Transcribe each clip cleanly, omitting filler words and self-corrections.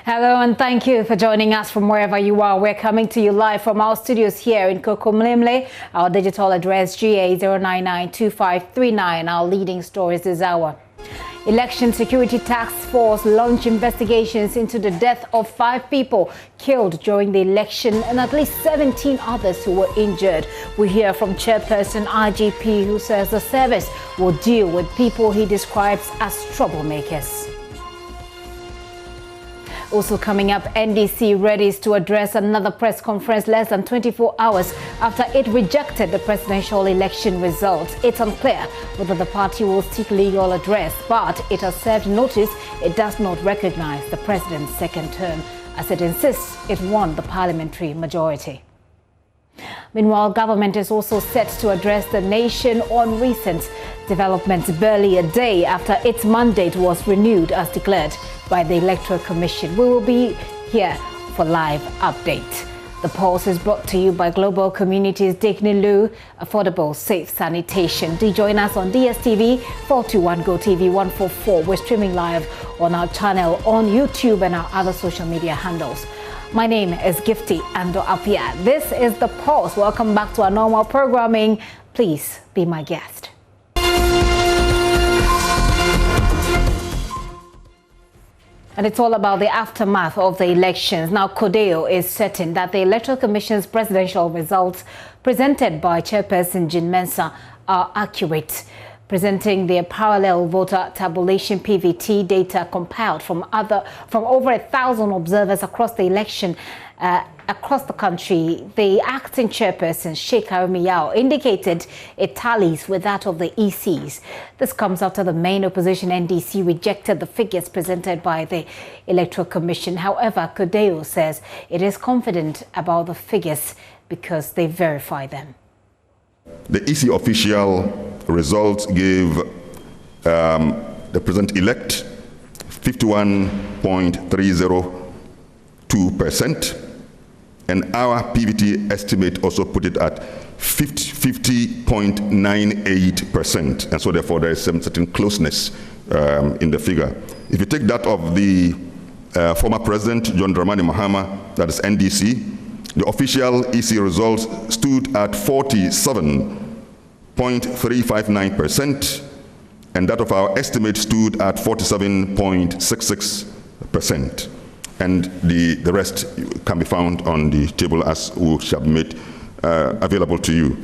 Hello and thank you for joining us from wherever you are. We're coming to you live from our studios here in Kokomlemle. Our digital address GA0992539. Our leading stories this hour. Election Security Task Force launched investigations into the death of 5 people killed during the election and at least 17 others who were injured. We hear from Chairperson IGP, who says the service will deal with people he describes as troublemakers. Also coming up, NDC readies to address another press conference less than 24 hours after it rejected the presidential election results. It's unclear whether the party will seek legal redress, but it has served notice it does not recognize the president's second term, as it insists it won the parliamentary majority. Meanwhile, government is also set to address the nation on recent developments barely a day after its mandate was renewed as declared by the Electoral Commission. We will be here for live update. The Pulse is brought to you by Global Communities Dignilu, affordable, safe sanitation. Do join us on DSTV 421 GoTV 144. We're streaming live on our channel on YouTube and our other social media handles. My name is Gifty Ando Apia. This is The Pulse. Welcome back to our normal programming. Please be my guest. And it's all about the aftermath of the elections. Now, Kodeo is certain that the Electoral Commission's presidential results presented by Chairperson Jean Mensah are accurate, presenting their parallel voter tabulation PVT data compiled from over 1,000 observers across the election across the country. The acting chairperson, Sheikh Arumiyao, indicated it tallies with that of the ECs. This comes after the main opposition NDC rejected the figures presented by the Electoral Commission. However, Kodeo says it is confident about the figures because they verify them. The EC official results gave the president-elect 51.302%, and our PVT estimate also put it at 50.98%, and so therefore there is some certain closeness in the figure. If you take that of the former president, John Dramani Mahama, that is NDC, the official EC results stood at 47.359%, and that of our estimate stood at 47.66%. And the rest can be found on the table as we shall make available to you.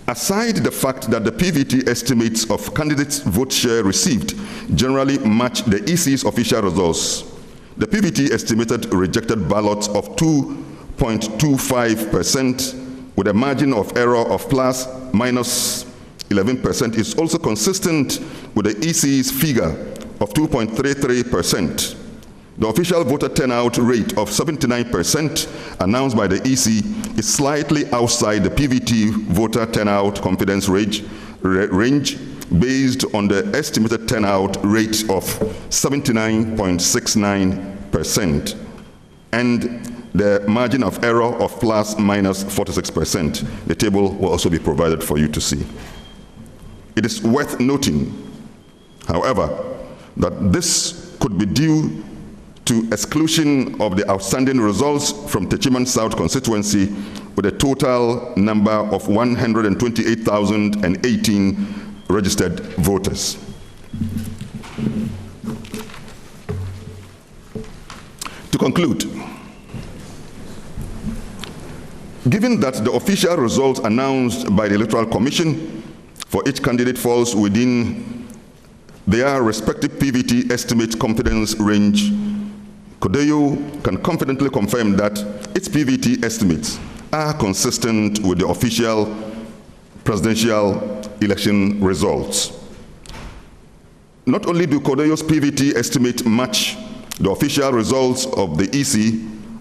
Aside the fact that the PVT estimates of candidates' vote share received generally match the EC's official results, the PVT estimated rejected ballots of 2.25% with a margin of error of plus minus 11% is also consistent with the EC's figure of 2.33%. The official voter turnout rate of 79% announced by the EC is slightly outside the PVT voter turnout confidence range based on the estimated turnout rate of 79.69% and the margin of error of plus minus 46%. The table will also be provided for you to see. It is worth noting, however, that this could be due to exclusion of the outstanding results from Techiman South constituency with a total number of 128,018 registered voters. To conclude, given that the official results announced by the Electoral Commission for each candidate falls within their respective PVT estimate confidence range, Kodeo can confidently confirm that its PVT estimates are consistent with the official presidential election results. Not only do Kodeo's PVT estimate match the official results of the EC,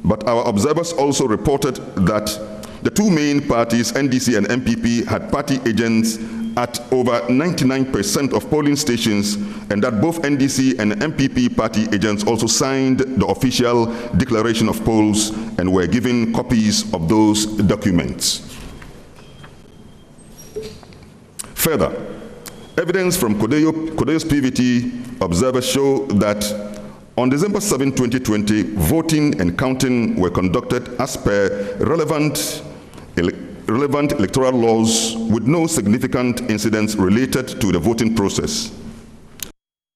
but our observers also reported that the two main parties, NDC and MPP, had party agents at over 99% of polling stations, and that both NDC and MPP party agents also signed the official declaration of polls and were given copies of those documents. Further, evidence from Kodeo's PVT observers show that On December 7, 2020, voting and counting were conducted as per relevant electoral laws with no significant incidents related to the voting process.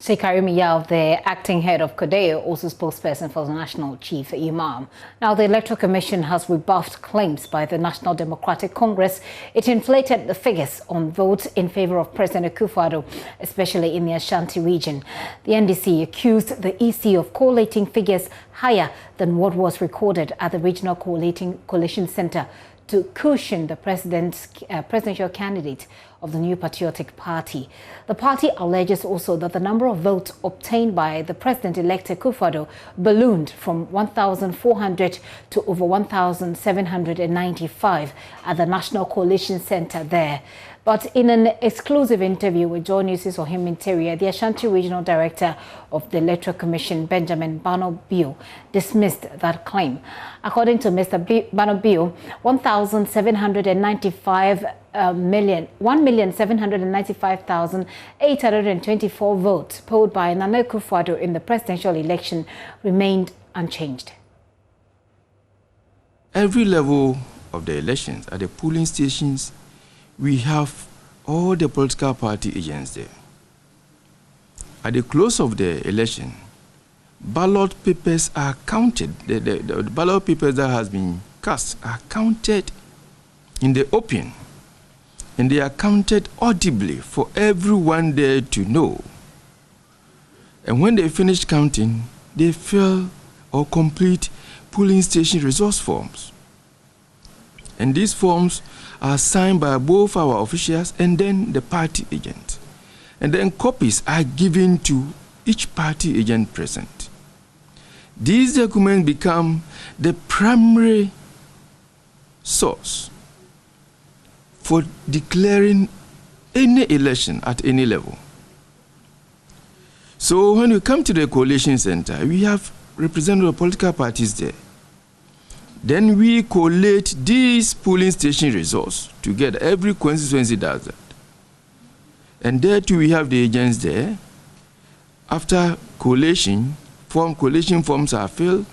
Sekarimi Yao, the acting head of Kodeo, also spokesperson for the National Chief Imam. Now, the Electoral Commission has rebuffed claims by the National Democratic Congress. It inflated the figures on votes in favor of President Akufo-Addo, especially in the Ashanti region. The NDC accused the EC of collating figures higher than what was recorded at the Regional Coalition Center to cushion the presidential candidate of the New Patriotic Party. The party alleges also that the number of votes obtained by the president-elect Akufo-Addo ballooned from 1,400 to over 1,795 at the National Coalition Center there. But in an exclusive interview with JoyNews' Ohim Interior, the Ashanti Regional Director of the Electoral Commission, Benjamin Bano-Bio, dismissed that claim. According to Mr. Bano-Bio, 1,795,824 votes polled by Nana Akufo-Addo in the presidential election remained unchanged. Every level of the elections at the polling stations, we have all the political party agents there. At the close of the election, ballot papers are counted. The ballot papers that has been cast are counted in the open, and they are counted audibly for everyone there to know. And when they finish counting, they fill or complete polling station resource forms. And these forms are signed by both our officials and then the party agent. And then copies are given to each party agent present. These documents become the primary source for declaring any election at any level. So when we come to the coalition center, we have representatives of political parties there. Then we collate these polling station results together. Every constituency does that. And there too we have the agents there. After collation forms are filled,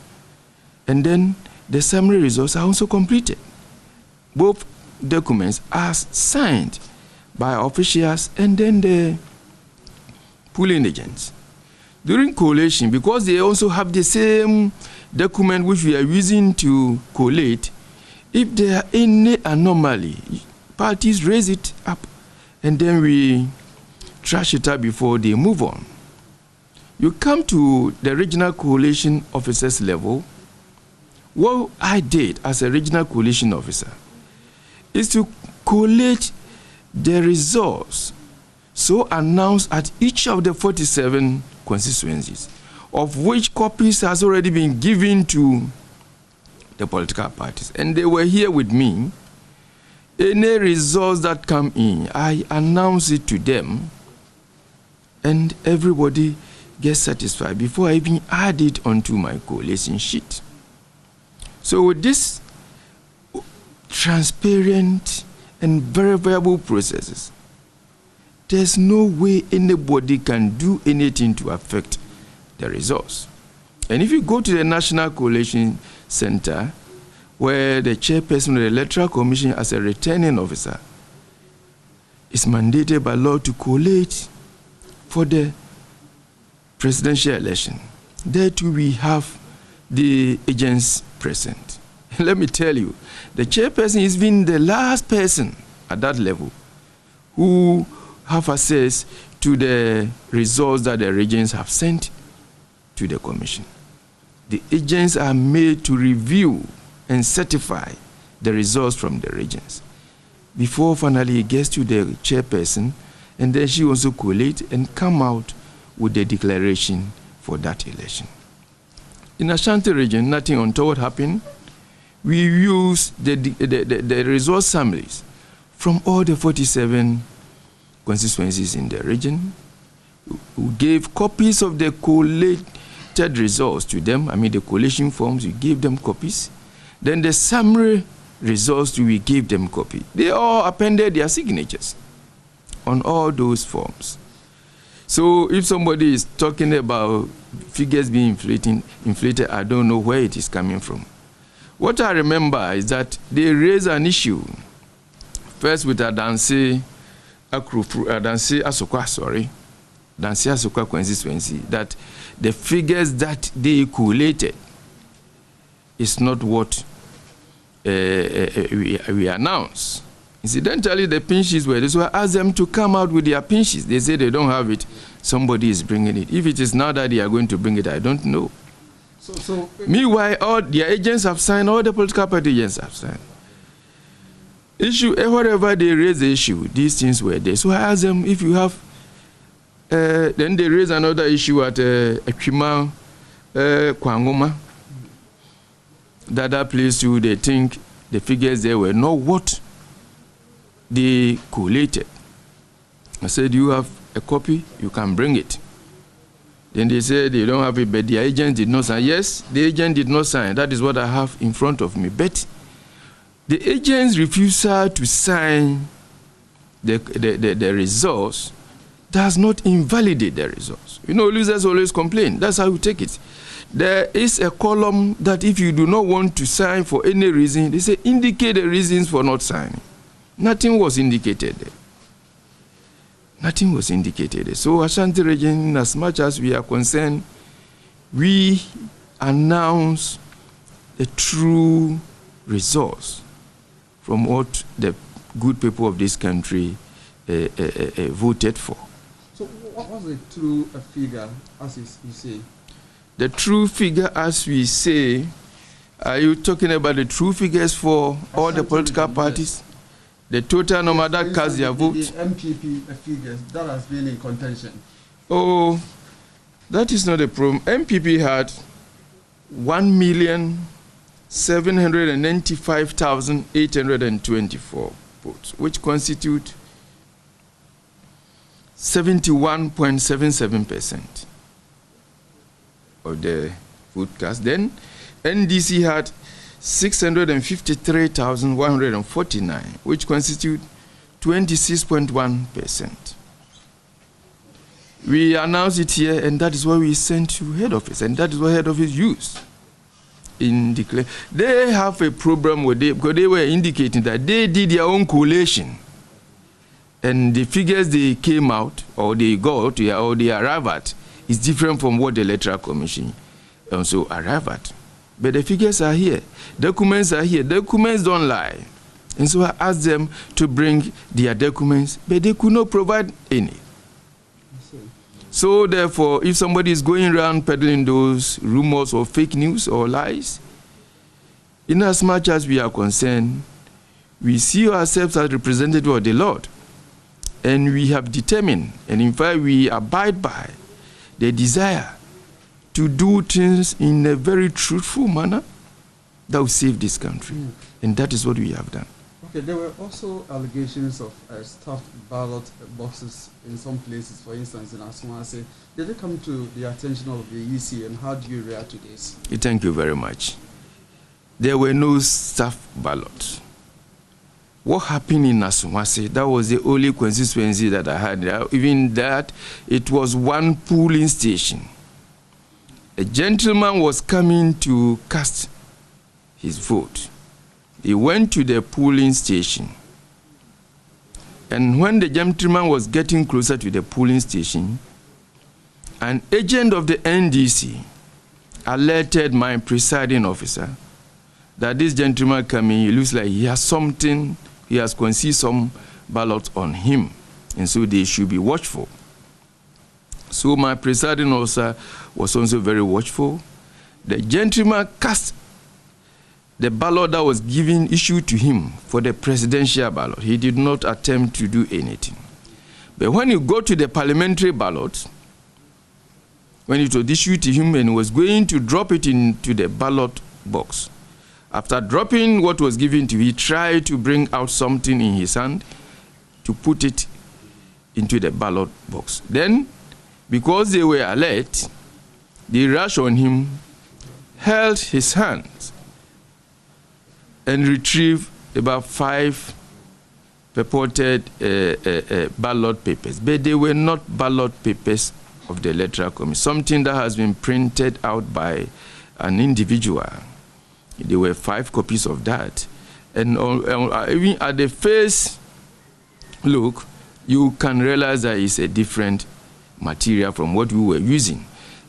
and then the summary results are also completed. Both documents are signed by officials and then the polling agents. During collation, because they also have the same document which we are using to collate, if there are any anomaly, parties raise it up and then we trash it out before they move on. You come to the regional coalition officers level. What I did as a regional coalition officer is to collate the results so announced at each of the 47 constituencies, of which copies has already been given to the political parties. And they were here with me. Any results that come in, I announce it to them, and everybody gets satisfied before I even add it onto my coalition sheet. So with this transparent and verifiable processes, there's no way anybody can do anything to affect the results. And if you go to the National Coalition Center, where the chairperson of the Electoral Commission as a returning officer is mandated by law to collate for the presidential election, there too we have the agents present. Let me tell you, the chairperson is been the last person at that level who have access to the results that the regions have sent to the commission. The agents are made to review and certify the results from the regions before finally it gets to the chairperson, and then she also collate and come out with the declaration for that election. In Ashanti region, nothing untoward happened. We use the resource summaries from all the 47 constituencies in the region. We gave copies of the collated results to them. I mean, the collation forms, we gave them copies. Then the summary results, we gave them copy. They all appended their signatures on all those forms. So if somebody is talking about figures being inflated, I don't know where it is coming from. What I remember is that they raised an issue, first with Adanse Asokwa constituency, that the figures that they collated is not what we announced. Incidentally, the pinches were this. So I asked them to come out with their pinches. They say they don't have it. Somebody is bringing it. If it is now that they are going to bring it, I don't know. Meanwhile, all their agents have signed, all the political party agents have signed. Whatever they raise the issue, these things were there. So I asked them, if you have, then they raised another issue at Ekima, Kwangoma. That place too, they think the figures there were not what they collated. I said, you have a copy, you can bring it. Then they said they don't have it, but the agent did not sign. Yes, the agent did not sign. That is what I have in front of me. But the agent's refusal to sign the results does not invalidate the results. You know, losers always complain. That's how we take it. There is a column that if you do not want to sign for any reason, they say indicate the reasons for not signing. Nothing was indicated there. Nothing was indicated there. So Ashanti region, as much as we are concerned, we announce the true results from what the good people of this country voted for. So what was the true figure, as you say? The true figure, as we say, are you talking about the true figures for all the political parties? The total number that cast their votes? The MPP figures, that has been in contention. Oh, that is not a problem. MPP had 1,795,824 votes, which constitute 71.77% of the vote cast. Then NDC had 653,149, which constitute 26.1%. We announced it here, and that is what we sent to head office, and that is what head office used in declare. They have a problem with it because they were indicating that they did their own collation, and the figures they came out or they got or they arrived at is different from what the Electoral Commission also arrived at. But the figures are here. Documents are here. Documents don't lie. And so I asked them to bring their documents, but they could not provide any. So therefore, if somebody is going around peddling those rumors or fake news or lies, in as much as we are concerned, we see ourselves as representatives of the Lord. And we have determined, and in fact we abide by the desire to do things in a very truthful manner that will save this country. And that is what we have done. Okay, there were also allegations of stuffed ballot boxes in some places, for instance, in Asumase. Did it come to the attention of the EC, and how do you react to this? Thank you very much. There were no stuffed ballots. What happened in Asumase, that was the only constituency that I had. Even that, it was one polling station. A gentleman was coming to cast his vote. He went to the polling station. And when the gentleman was getting closer to the polling station, an agent of the NDC alerted my presiding officer that this gentleman coming, he looks like he has something, he has concealed some ballots on him. And so they should be watchful. So my presiding officer was also very watchful. The gentleman cast the ballot that was issued to him for the presidential ballot. He did not attempt to do anything. But when you go to the parliamentary ballot, when it was issued to him and he was going to drop it into the ballot box, after dropping what was given to him, he tried to bring out something in his hand to put it into the ballot box. Then, because they were alert, they rushed on him, held his hands, and retrieved about 5 purported ballot papers, but they were not ballot papers of the Electoral Commission, something that has been printed out by an individual. There were 5 copies of that. And even at the first look, you can realize that it's a different material from what we were using.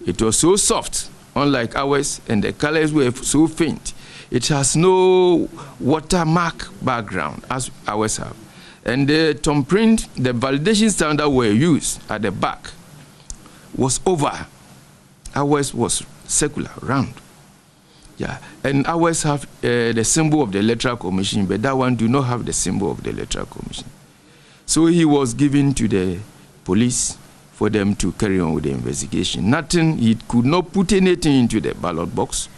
It was so soft, unlike ours, and the colors were so faint. It has no watermark background as ours have. And the thumbprint, the validation standard were used at the back was oval. Ours was circular, round. Yeah, and ours have the symbol of the Electoral Commission, but that one do not have the symbol of the Electoral Commission. So he was given to the police for them to carry on with the investigation. Nothing, he could not put anything into the ballot box.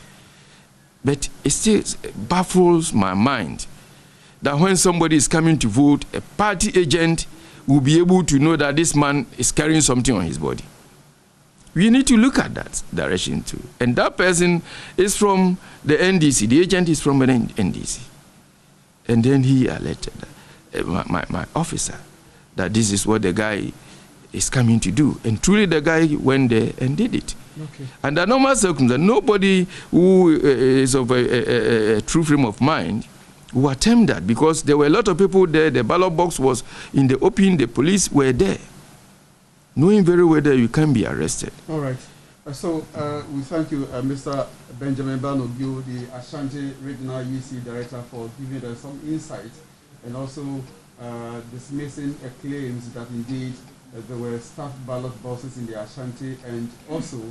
But it still baffles my mind that when somebody is coming to vote, a party agent will be able to know that this man is carrying something on his body. We need to look at that direction too. And that person is from the NDC. The agent is from an NDC. And then he alerted my officer that this is what the guy is coming to do. And truly the guy went there and did it. Okay. Under normal circumstances, nobody who is of a true frame of mind will attempt that, because there were a lot of people there. The ballot box was in the open. The police were there, knowing very well that you can be arrested. All right. So we thank you, Mr. Benjamin Banogio, the Ashanti Regional UC Director, for giving us some insight and also dismissing claims that indeed there were stuffed ballot boxes in the Ashanti, and also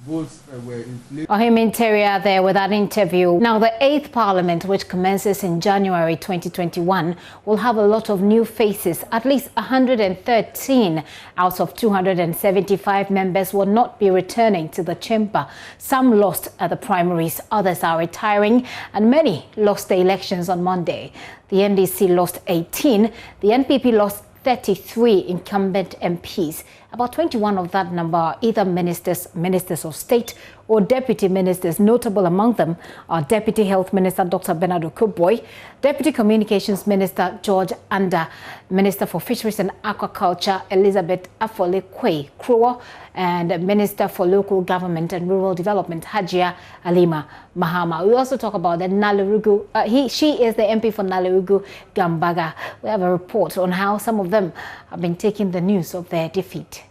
votes were inflated. Ohim Interior there with that interview. Now, the 8th Parliament, which commences in January 2021, will have a lot of new faces. At least 113 out of 275 members will not be returning to the chamber. Some lost at the primaries, others are retiring, and many lost the elections on Monday. The NDC lost 18, the NPP lost 33 incumbent MPs. About 21 of that number are either ministers of state, or deputy ministers. Notable among them are Deputy Health Minister Dr. Bernard Okuboy, Deputy Communications Minister George Anda, Minister for Fisheries and Aquaculture Elizabeth Afole Kruwa, and Minister for Local Government and Rural Development Hajia Alima Mahama. We also talk about the Nalerugu. She is the MP for Nalerugu Gambaga. We have a report on how some of them have been taking the news of their defeat.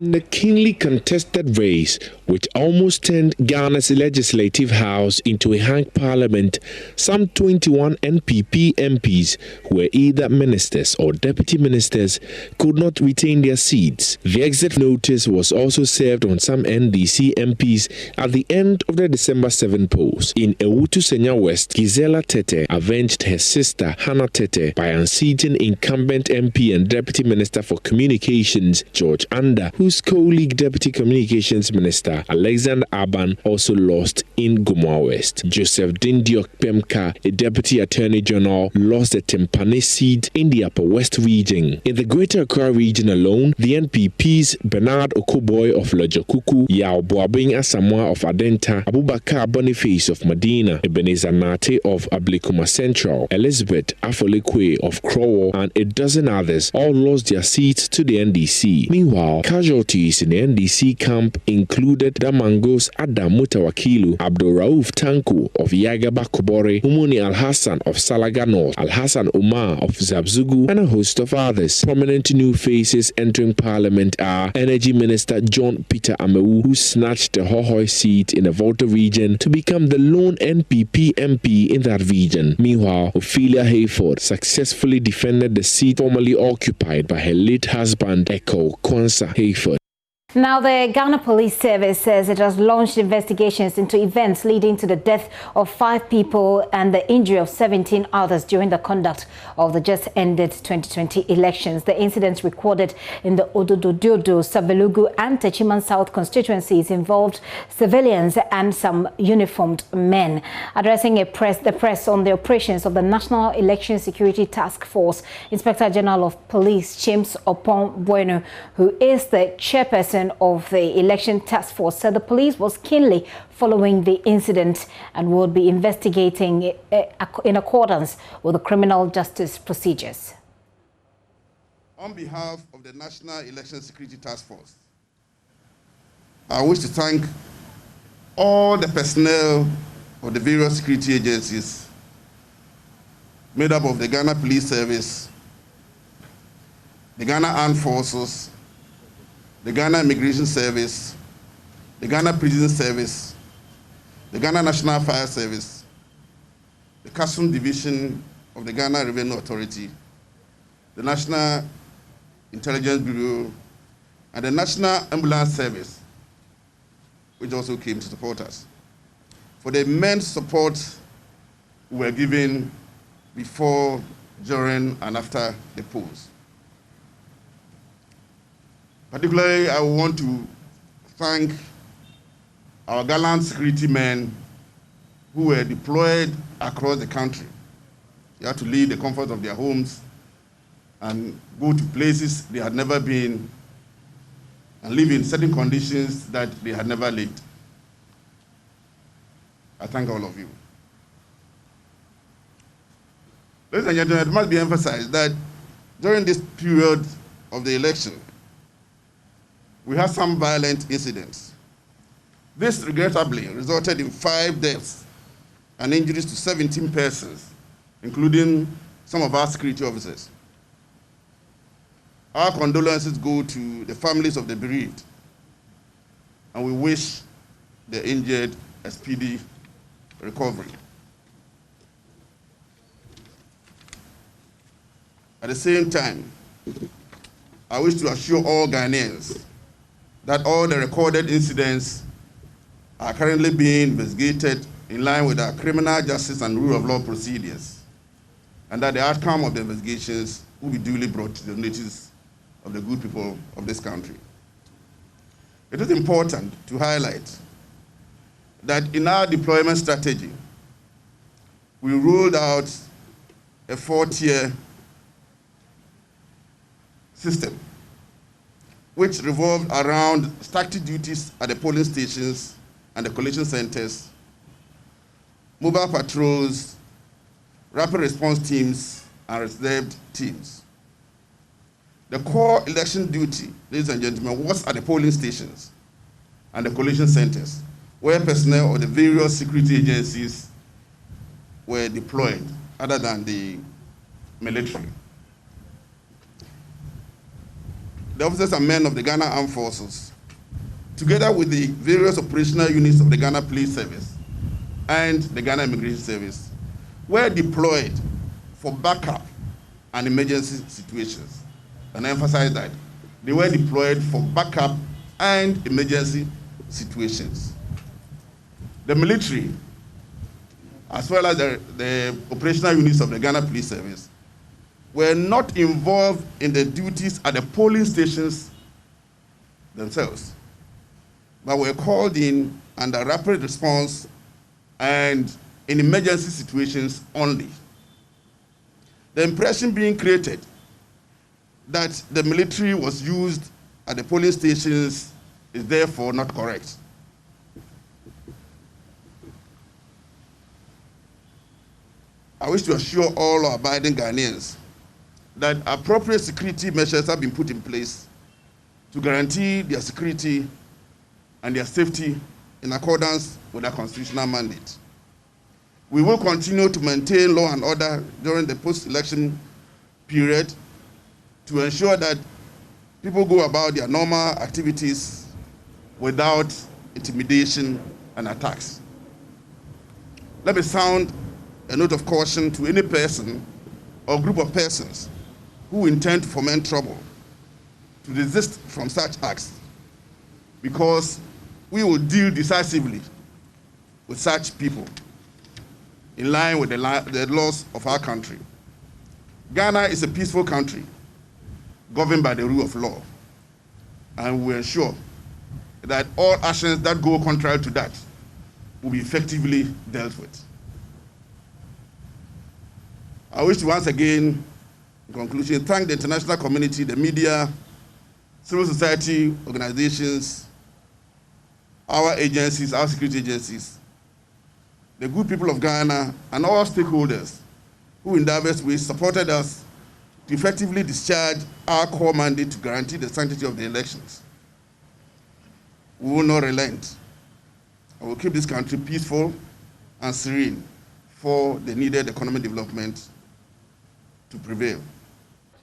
The keenly contested race, which almost turned Ghana's legislative house into a hung parliament, some 21 NPP MPs who were either ministers or deputy ministers could not retain their seats. The exit notice was also served on some NDC MPs at the end of the December 7 polls. In Ewutu Senya West, Gisela Tete avenged her sister Hannah Tete by unseating incumbent MP and Deputy Minister for Communications George Anda, whose colleague Deputy Communications Minister Alexander Aban also lost in Gumwa West. Joseph Dindiok Pemka, a Deputy Attorney General, lost the Timpane seat in the Upper West region. In the Greater Accra region alone, the NPP's Bernard Okuboy of Lojokuku, Yao Boabing Asamoah of Adenta, Abubakar Boniface of Medina, Ebenezer Nate of Ablikuma Central, Elizabeth Afolekwe of Krowo, and a dozen others all lost their seats to the NDC. Meanwhile, casualties in the NDC camp included Damangos Adam Mutawakilu, Abdul Rauf Tanku of Yagaba Kubore, Umuni Al-Hassan of Salaga North, Al-Hassan Umar of Zabzugu, and a host of others. Prominent new faces entering Parliament are Energy Minister John Peter Amewu, who snatched the Hohoi seat in the Volta region to become the lone NPP MP in that region. Meanwhile, Ophelia Hayford successfully defended the seat formerly occupied by her late husband, Echo Kwanzaa Hayford. Now, the Ghana Police Service says it has launched investigations into events leading to the death of 5 people and the injury of 17 others during the conduct of the just ended 2020 elections. The incidents recorded in the Ododododo, Savelugu and Techiman South constituencies involved civilians and some uniformed men. Addressing the press on the operations of the National Election Security Task Force, Inspector General of Police James Opon Bueno, who is the chairperson chairperson of the election task force, said the police was keenly following the incident and will be investigating in accordance with the criminal justice procedures. On behalf of the National Election Security Task Force, I wish to thank all the personnel of the various security agencies made up of the Ghana Police Service, the Ghana Armed Forces, the Ghana Immigration Service, the Ghana Prison Service, the Ghana National Fire Service, the Customs Division of the Ghana Revenue Authority, the National Intelligence Bureau, and the National Ambulance Service, which also came to support us, for the immense support we were given before, during, and after the polls. Particularly, I want to thank our gallant security men who were deployed across the country. They had to leave the comfort of their homes and go to places they had never been and live in certain conditions that they had never lived. I thank all of you. Ladies and gentlemen, it must be emphasized that during this period of the election, we had some violent incidents. This regrettably resulted in 5 deaths and injuries to 17 persons, including some of our security officers. Our condolences go to the families of the bereaved, and we wish the injured a speedy recovery. At the same time, I wish to assure all Ghanaians that all the recorded incidents are currently being investigated in line with our criminal justice and rule of law procedures, and that the outcome of the investigations will be duly brought to the notice of the good people of this country. It is important to highlight that in our deployment strategy, we rolled out a 4-tier system which revolved around static duties at the polling stations and the collation centers, mobile patrols, rapid response teams, and reserved teams. The core election duty, ladies and gentlemen, was at the polling stations and the collation centers, where personnel of the various security agencies were deployed, other than the military. The officers and men of the Ghana Armed Forces, together with the various operational units of the Ghana Police Service and the Ghana Immigration Service, were deployed for backup and emergency situations. And I emphasize that they were deployed for backup and emergency situations. The military, as well as the operational units of the Ghana Police Service, were not involved in the duties at the polling stations themselves, but were called in under rapid response and in emergency situations only. The impression being created that the military was used at the polling stations is therefore not correct. I wish to assure all our abiding Ghanaians that appropriate security measures have been put in place to guarantee their security and their safety in accordance with our constitutional mandate. We will continue to maintain law and order during the post-election period to ensure that people go about their normal activities without intimidation and attacks. Let me sound a note of caution to any person or group of persons who intend to foment trouble to desist from such acts, because we will deal decisively with such people in line with the laws of our country. Ghana is a peaceful country governed by the rule of law, and we will ensure that all actions that go contrary to that will be effectively dealt with. I wish to once again, in conclusion, thank the international community, the media, civil society organizations, our agencies, our security agencies, the good people of Ghana, and all stakeholders who in diverse ways supported us to effectively discharge our core mandate to guarantee the sanctity of the elections. We will not relent. I will keep this country peaceful and serene for the needed economic development to prevail.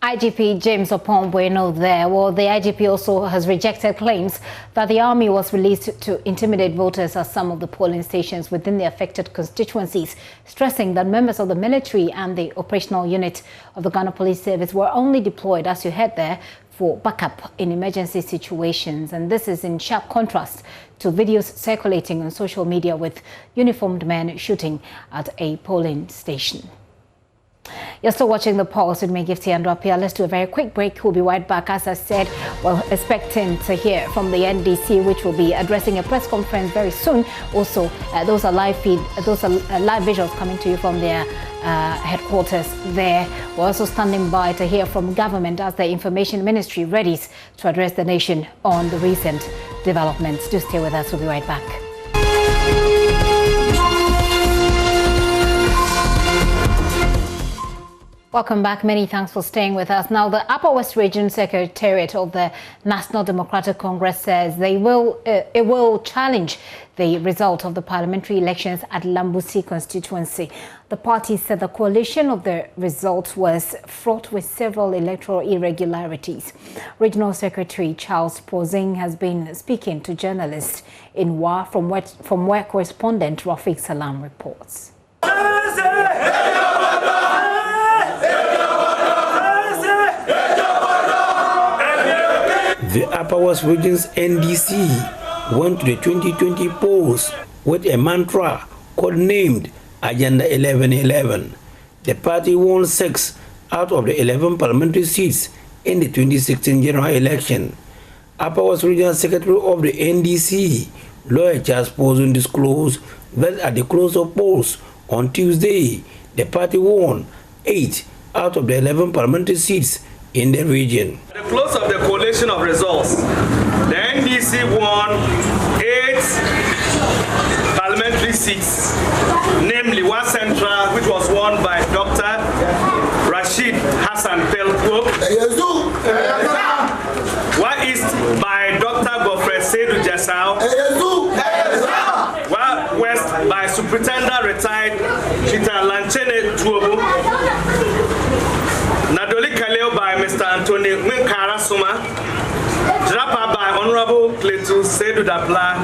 IGP James Opon-Bueno there. Well, the IGP also has rejected claims that the army was released to intimidate voters at some of the polling stations within the affected constituencies, stressing that members of the military and the operational unit of the Ghana Police Service were only deployed, as you heard there, for backup in emergency situations. And this is in sharp contrast to videos circulating on social media with uniformed men shooting at a polling station. You're still watching The Pulse with me, Gifty and Rapia. Let's do a very quick break. We'll be right back. As I said, we're expecting to hear from the NDC, which will be addressing a press conference very soon. Also, those are live visuals coming to you from their headquarters there. We're also standing by to hear from government as the Information Ministry readies to address the nation on the recent developments. Do stay with us. We'll be right back. Welcome back. Many thanks for staying with us. Now, the Upper West Region Secretariat of the National Democratic Congress says it will challenge the result of the parliamentary elections at Lambusi constituency. The party said the coalition of the results was fraught with several electoral irregularities. Regional Secretary Charles Pozing has been speaking to journalists in Wa, from where correspondent Rafiq Salam reports. The Upper West Region's NDC went to the 2020 polls with a mantra codenamed Agenda 1111. The party won 6 out of the 11 parliamentary seats in the 2016 general election. Upper West Regional Secretary of the NDC, Lawyer Charles Pozun, disclosed that at the close of polls on Tuesday, the party won 8 out of the 11 parliamentary seats in the region. At the close of the collation of results, the NDC won 8 parliamentary seats, namely Wa Central, which was won by Dr. Rashid Hassan Pelko, Wa East by Dr. Godfrey Seydou Jassau, Wa West by Superintendent Retired Chita Lanchene Tuobu, Nadoli Kaleo by Mr. Anthony Winkara Suma, Drapa by Honorable Cletus Seydou Dapla,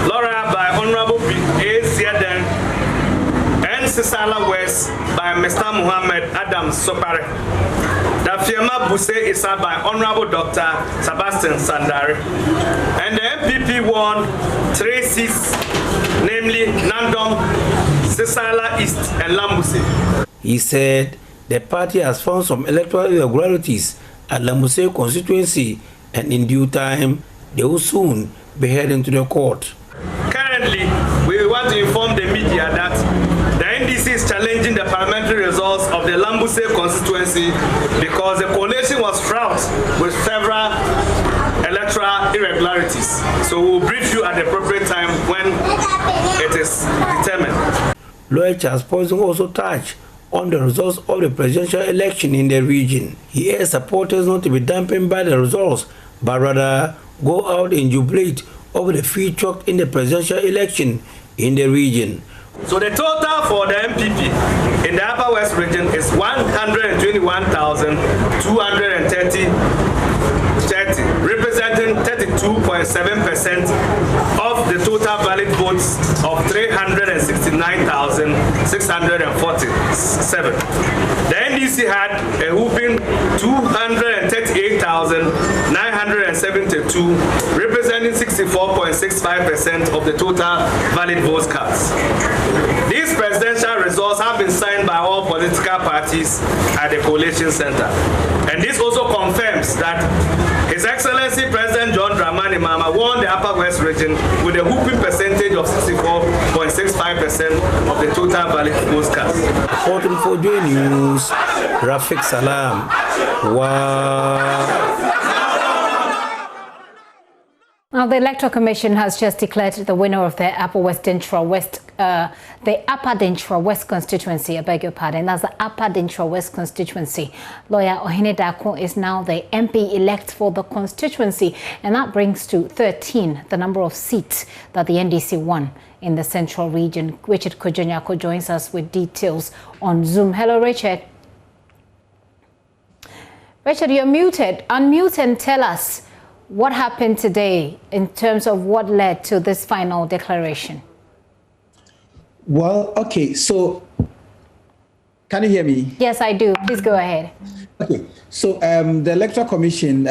Laura by Honorable A. Ziaden, and Sisala West by Mr. Muhammad Adam Sopare. Dafiema Buse Isa by Honorable Dr. Sebastian Sandari. And the MPP won 3 seats, namely Nandong, Sisala East, and Lambusi. He said the party has found some electoral irregularities at Lambusi constituency, and in due time, they will soon be heading to the court. Currently, we want to inform the media that the NDC is challenging the parliamentary results of the Lambusi constituency because the coalition was fraught with several electoral irregularities. So we'll brief you at the appropriate time when it is determined. Lawyer Charles Poison also touched on the results of the presidential election in the region. He urged supporters not to be dampened by the results, but rather go out and jubilate over the free chalk in the presidential election in the region. So the total for the MPP in the Upper West region is 121,230, representing 32.7% of the total valid votes of 369,647. The NDC had a whooping 238,972, representing 64.65% of the total valid votes cast. These presidential results have been signed by all political parties at the Coalition Center. And this also confirms that His Excellency President John Dramani Mahama won the Upper West region with a whooping percentage of 64.65% of the total valid votes cast. Reporting for JoyNews, Rafiq Salam. Wow. Now, the Electoral Commission has just declared the winner of the Upper Dentra West constituency. I beg your pardon. That's the Upper Dentra West constituency. Lawyer Ohene Dakun is now the MP-elect for the constituency, and that brings to 13 the number of seats that the NDC won in the central region. Richard Kojonyako joins us with details on Zoom. Hello, Richard. Richard, you're muted. Unmute and tell us what happened today in terms of what led to this final declaration. Well, okay, so can you hear me? Yes, I do. Please go ahead. Okay, so the Electoral Commission,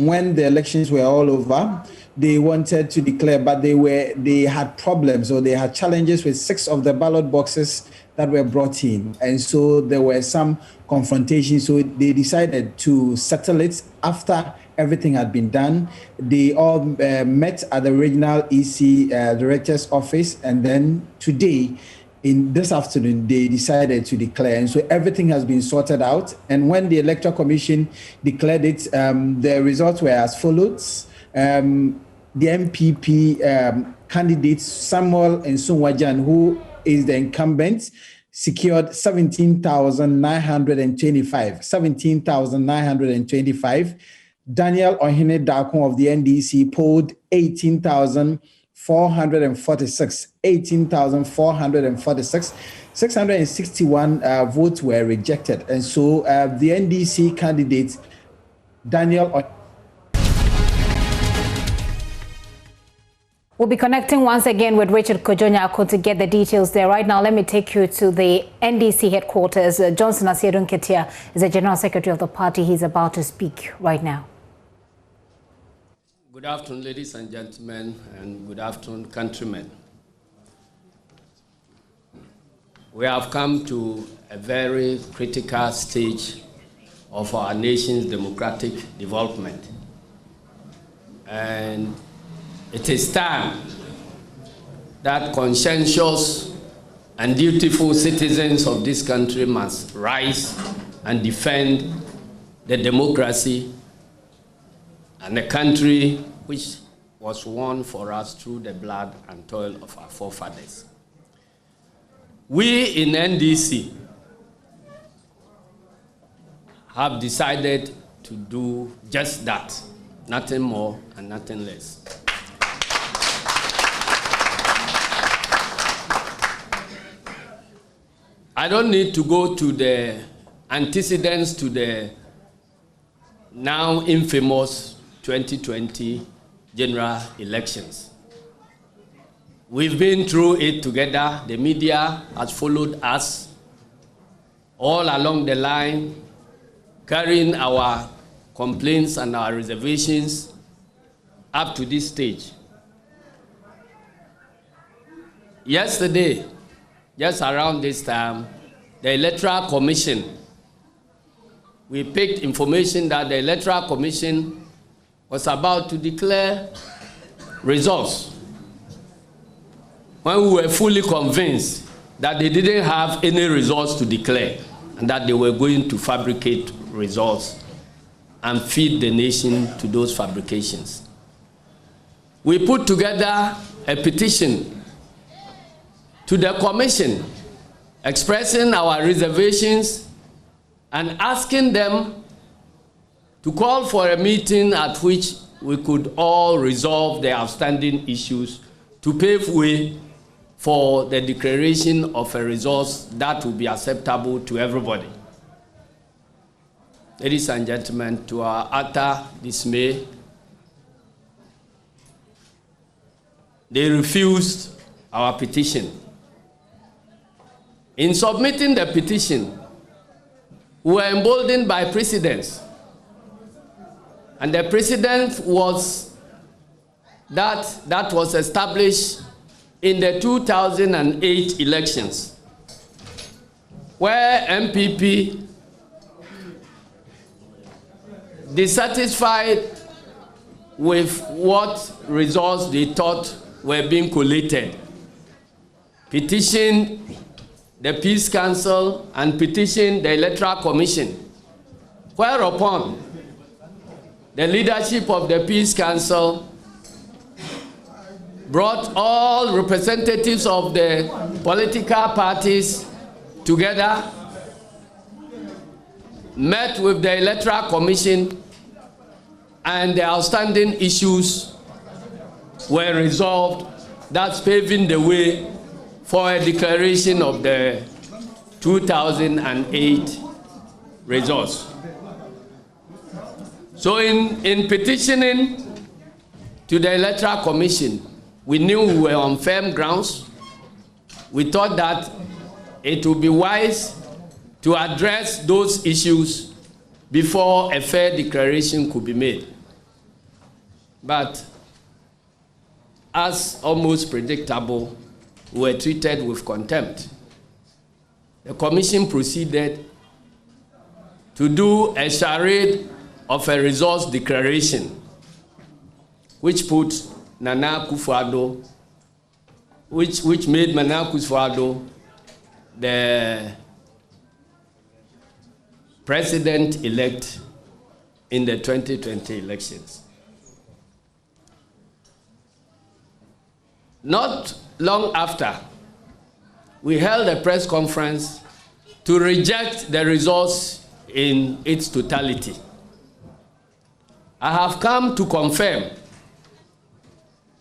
when the elections were all over, they wanted to declare, but they had problems, or they had challenges with 6 of the ballot boxes that were brought in, and so there were some confrontations. So they decided to settle it after everything had been done. They all met at the regional EC director's office, and then today, in this afternoon, they decided to declare, and so everything has been sorted out. And when the Electoral Commission declared it, the results were as follows. The MPP candidate Samuel Nsonwajan, who is the incumbent, secured 17,925. Daniel Ohene Dakun of the NDC polled 18,446. 661 votes were rejected. And so the NDC candidate, Daniel We'll be connecting once again with Richard Kojonyako to get the details there. Right now, let me take you to the NDC headquarters. Johnson Asiedun Ketia is the General Secretary of the party. He's about to speak right now. Good afternoon, ladies and gentlemen, and good afternoon, countrymen. We have come to a very critical stage of our nation's democratic development. And it is time that conscientious and dutiful citizens of this country must rise and defend the democracy and the country which was won for us through the blood and toil of our forefathers. We in NDC have decided to do just that, nothing more and nothing less. I don't need to go to the antecedents to the now infamous 2020 general elections. We've been through it together. The media has followed us all along the line, carrying our complaints and our reservations up to this stage. Yesterday, just around this time, the Electoral Commission, we picked information that the Electoral Commission was about to declare results when we were fully convinced that they didn't have any results to declare and that they were going to fabricate results and feed the nation to those fabrications. We put together a petition to the Commission, expressing our reservations and asking them to call for a meeting at which we could all resolve the outstanding issues to pave way for the declaration of a result that will be acceptable to everybody. Ladies and gentlemen, to our utter dismay, they refused our petition. In submitting the petition, we were emboldened by precedents. And the precedent was that was established in the 2008 elections, where MPP, dissatisfied with what results they thought were being collated, petitioned the Peace Council and petitioned the Electoral Commission, whereupon the leadership of the Peace Council brought all representatives of the political parties together, met with the Electoral Commission, and the outstanding issues were resolved, thus paving the way for a declaration of the 2008 results. So in petitioning to the Electoral Commission, we knew we were on firm grounds. We thought that it would be wise to address those issues before a fair declaration could be made. But as almost predictable, we were treated with contempt. The Commission proceeded to do a charade of a results declaration, which put Nana Akufo-Addo, which made Nana Akufo-Addo the president-elect in the 2020 elections. Not long after, we held a press conference to reject the results in its totality. I have come to confirm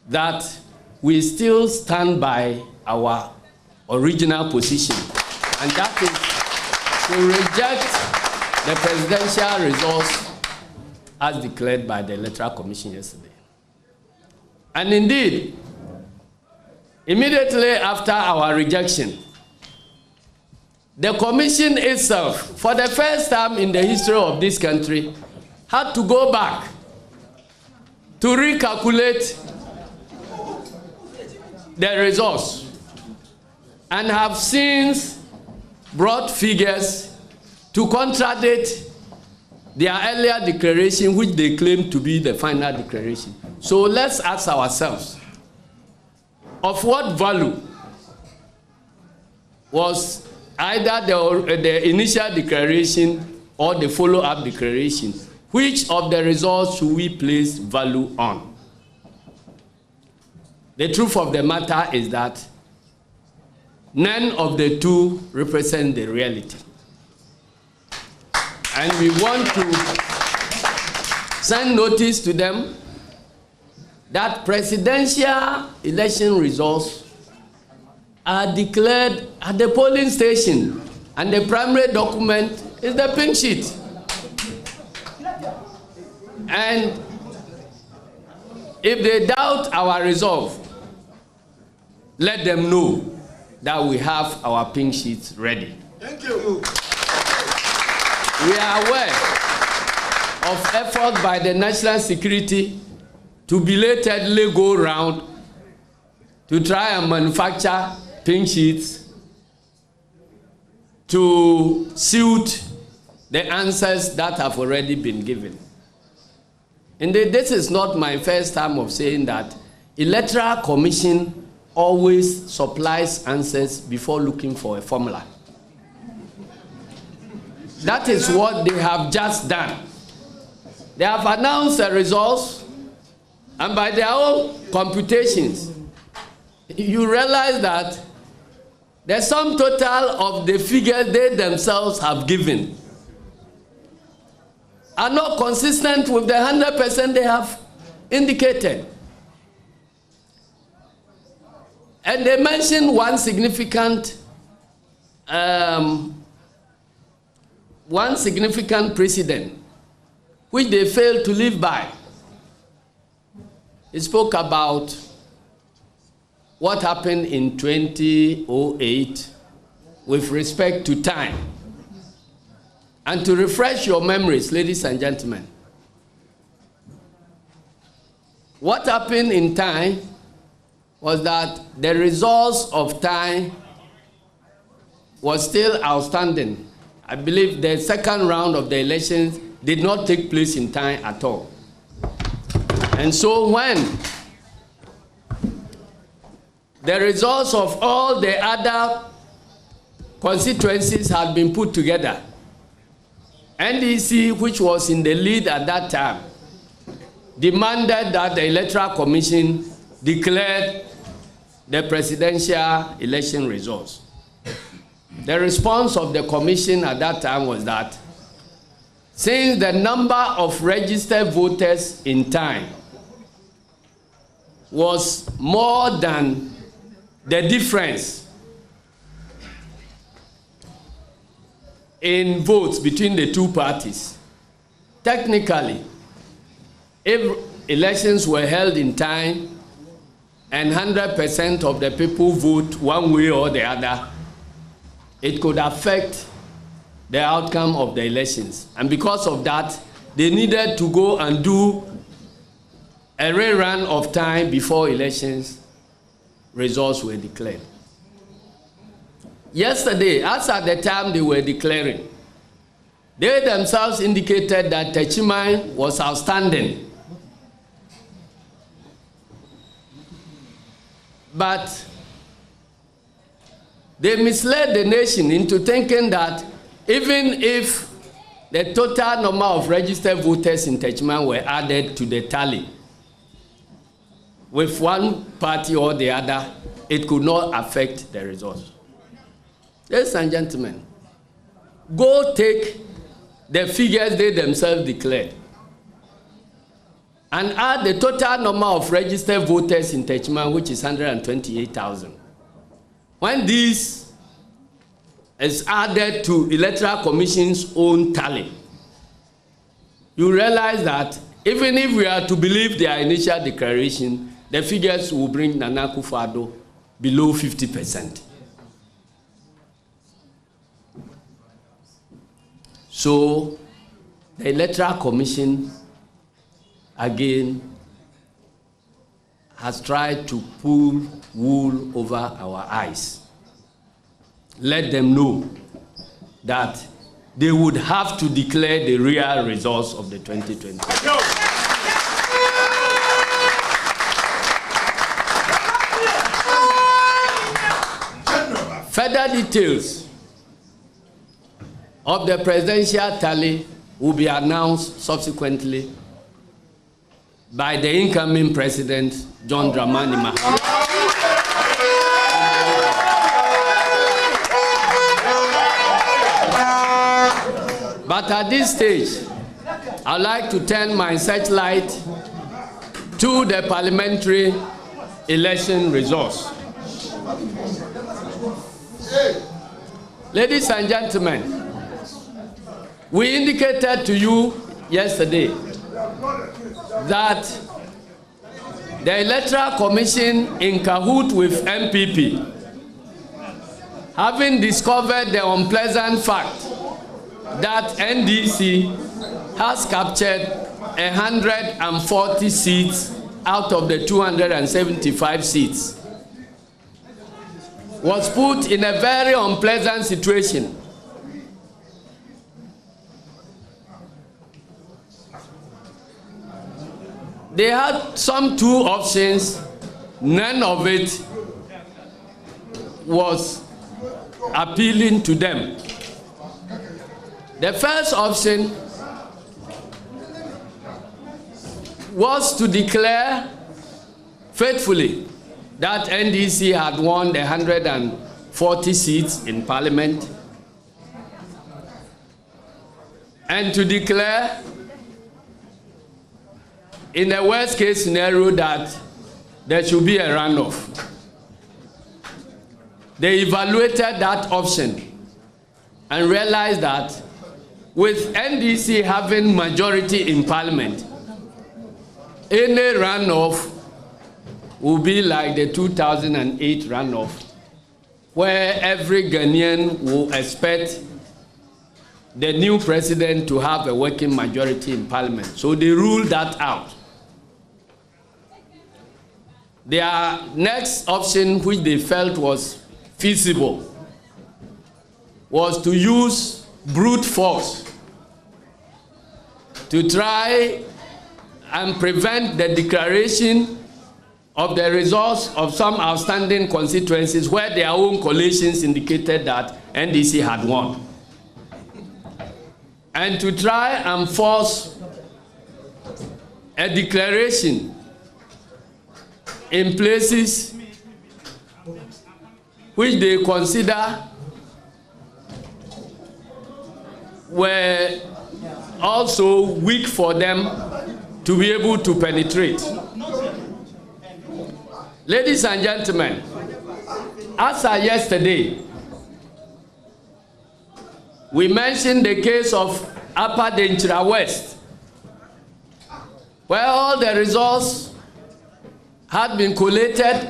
that we still stand by our original position, and that is to reject the presidential results as declared by the Electoral Commission yesterday. And indeed, immediately after our rejection, the Commission itself, for the first time in the history of this country, had to go back to recalculate the results and have since brought figures to contradict their earlier declaration, which they claim to be the final declaration. So let's ask ourselves, of what value was either the initial declaration or the follow-up declaration? Which of the results should we place value on? The truth of the matter is that none of the two represent the reality. And we want to send notice to them that presidential election results are declared at the polling station, and the primary document is the pink sheet. And if they doubt our resolve, let them know that we have our pink sheets ready. Thank you. We are aware of efforts by the national security to belatedly go around to try and manufacture pink sheets to suit the answers that have already been given. Indeed, this is not my first time of saying that Electoral Commission always supplies answers before looking for a formula. That is what they have just done. They have announced the results, and by their own computations, you realize that the sum total of the figures they themselves have given are not consistent with the 100% they have indicated. And they mentioned one significant precedent, which they failed to live by. He spoke about what happened in 2008 with respect to time. And to refresh your memories, ladies and gentlemen, what happened in time was that the results of time was still outstanding. I believe the second round of the elections did not take place in time at all. And so when the results of all the other constituencies had been put together, NDC, which was in the lead at that time, demanded that the Electoral Commission declared the presidential election results. The response of the commission at that time was that since the number of registered voters in time was more than the difference in votes between the two parties, technically, if elections were held in time and 100% of the people vote one way or the other, it could affect the outcome of the elections. And because of that, they needed to go and do a rerun of time before elections results were declared. Yesterday, as at the time they were declaring, they themselves indicated that Techiman was outstanding. But they misled the nation into thinking that even if the total number of registered voters in Techiman were added to the tally, with one party or the other, it could not affect the results. Ladies and gentlemen, go take the figures they themselves declared and add the total number of registered voters in Techiman, which is 128,000. When this is added to Electoral Commission's own tally, you realize that even if we are to believe their initial declaration, the figures will bring Nana Akufo-Addo below 50%. So the Electoral Commission again has tried to pull wool over our eyes. Let them know that they would have to declare the real results of the 2020. Further details of the presidential tally will be announced subsequently by the incoming president, John Dramani Mahama. But at this stage, I'd like to turn my searchlight to the parliamentary election results. Ladies and gentlemen, we indicated to you yesterday that the Electoral Commission, in cahoot with MPP, having discovered the unpleasant fact that NDC has captured 140 seats out of the 275 seats, was put in a very unpleasant situation. They had some two options, none of it was appealing to them. The first option was to declare faithfully that NDC had won the 140 seats in Parliament, and to declare in the worst case scenario that there should be a runoff. They evaluated that option and realized that with NDC having majority in Parliament, any runoff will be like the 2008 runoff, where every Ghanaian will expect the new president to have a working majority in Parliament. So they ruled that out. Their next option, which they felt was feasible, was to use brute force to try and prevent the declaration of the results of some outstanding constituencies where their own coalitions indicated that NDC had won, and to try and force a declaration in places which they consider were also weak for them to be able to penetrate. Ladies and gentlemen, as of yesterday, we mentioned the case of Upper Denchira West, where all the results had been collated.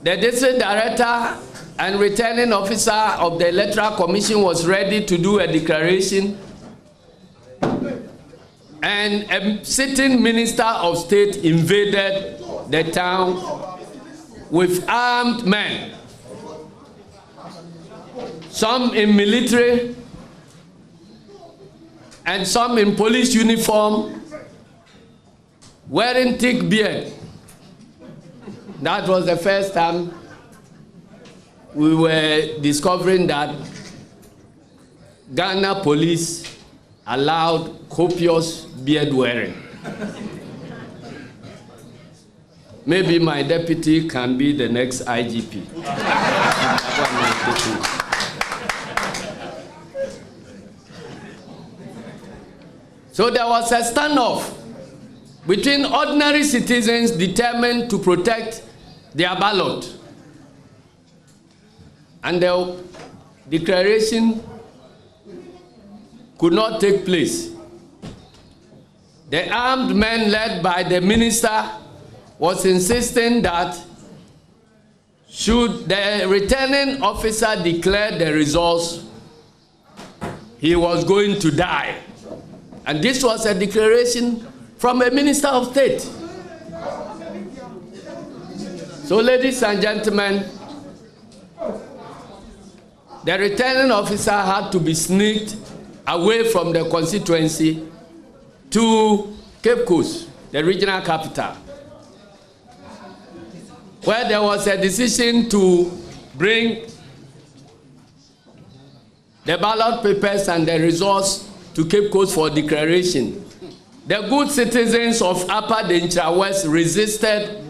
The district director and returning officer of the Electoral Commission was ready to do a declaration, and a sitting Minister of State invaded the town with armed men, some in military and some in police uniform, wearing thick beard. That was the first time we were discovering that Ghana police allowed copious beard wearing. Maybe my deputy can be the next IGP. So there was a standoff between ordinary citizens determined to protect their ballot, and the declaration could not take place. The armed men led by the minister was insisting that should the returning officer declare the results, he was going to die. And this was a declaration from a minister of state. So, ladies and gentlemen, the returning officer had to be sneaked away from the constituency to Cape Coast, the regional capital, where there was a decision to bring the ballot papers and the results to Cape Coast for declaration. The good citizens of Upper Denchira West resisted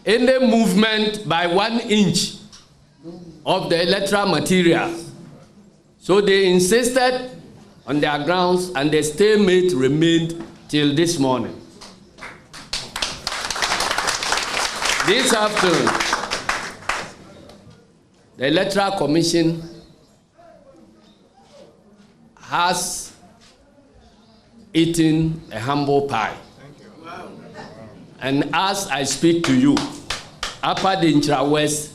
any movement by 1 inch of the electoral material. So they insisted on their grounds, and the stalemate remained till this morning. This afternoon, the Electoral Commission has eaten a humble pie. And as I speak to you, Upper Denchira West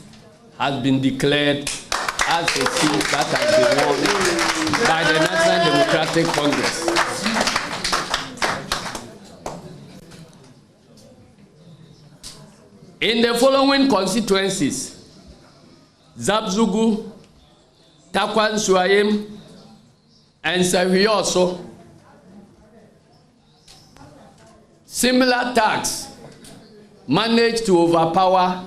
has been declared as a seat that has been won by the National Democratic Congress. In the following constituencies: Zabzugu, Takwan Suayem, and Savioso, similar tax managed to overpower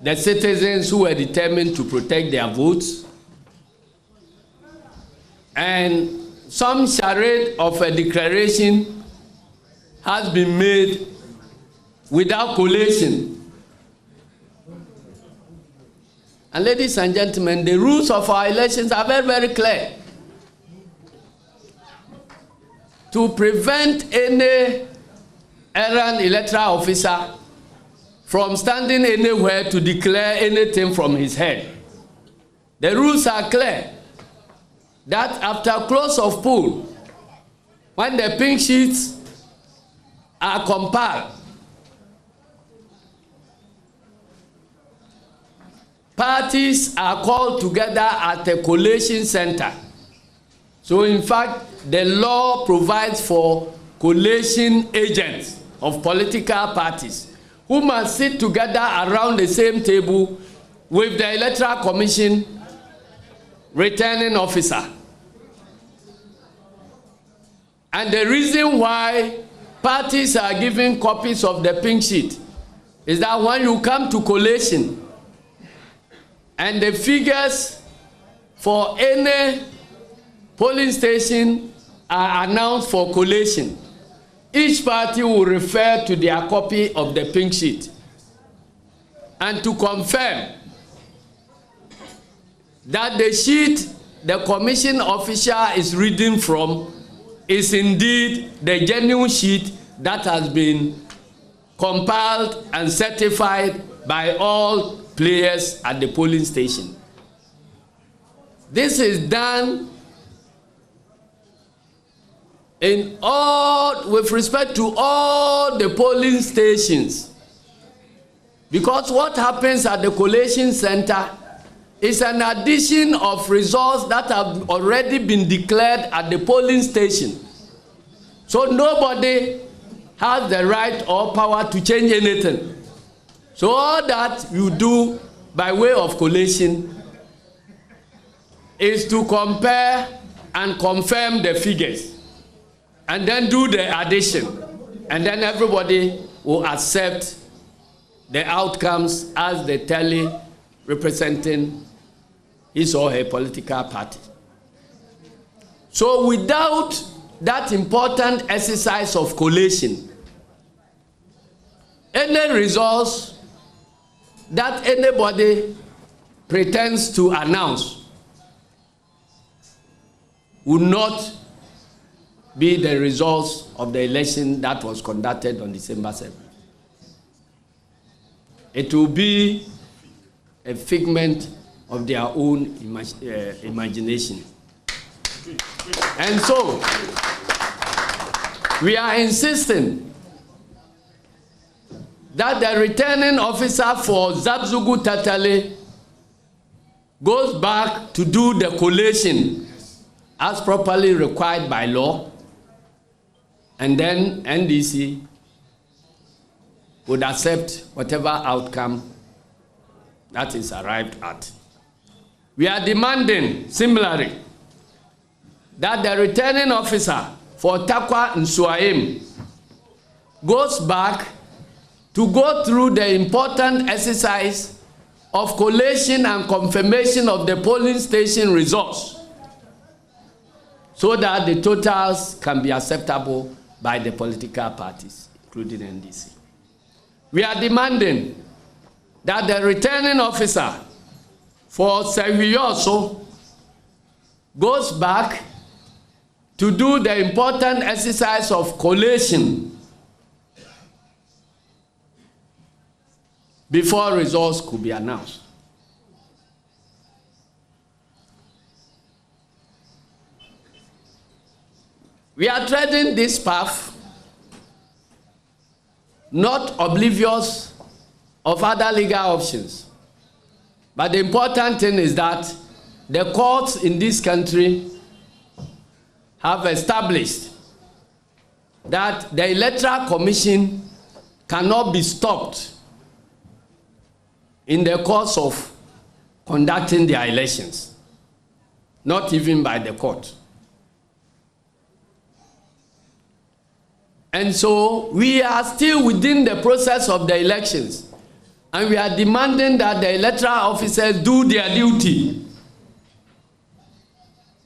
the citizens who were determined to protect their votes, and some charade of a declaration has been made without collation. And ladies and gentlemen, the rules of our elections are very, very clear. To prevent any errant electoral officer from standing anywhere to declare anything from his head, the rules are clear that after close of poll, when the pink sheets are compiled, parties are called together at a collation center. So in fact, the law provides for collation agents of political parties who must sit together around the same table with the Electoral Commission returning officer. And the reason why parties are given copies of the pink sheet is that when you come to collation and the figures for any polling station are announced for collation, each party will refer to their copy of the pink sheet and to confirm that the sheet the commission official is reading from is indeed the genuine sheet that has been compiled and certified by all players at the polling station. This is done with respect to all the polling stations, because what happens at the collation center is an addition of results that have already been declared at the polling station. So nobody has the right or power to change anything. So all that you do by way of collation is to compare and confirm the figures, and then do the addition, and then everybody will accept the outcomes as the tally representing his or her political party. So without that important exercise of collation, any results that anybody pretends to announce will not be the results of the election that was conducted on December 7th. It will be a figment of their own imagination. And so, we are insisting that the returning officer for Zabzugu Tatale goes back to do the collation as properly required by law, and then NDC would accept whatever outcome that is arrived at. We are demanding, similarly, that the returning officer for Takwa Nsuaim goes back to go through the important exercise of collation and confirmation of the polling station results, so that the totals can be acceptable by the political parties, including NDC. We are demanding that the returning officer for Sewiyoso goes back to do the important exercise of collation before results could be announced. We are treading this path, not oblivious of other legal options. But the important thing is that the courts in this country have established that the Electoral Commission cannot be stopped in the course of conducting their elections, not even by the court. And so we are still within the process of the elections, and we are demanding that the electoral officers do their duty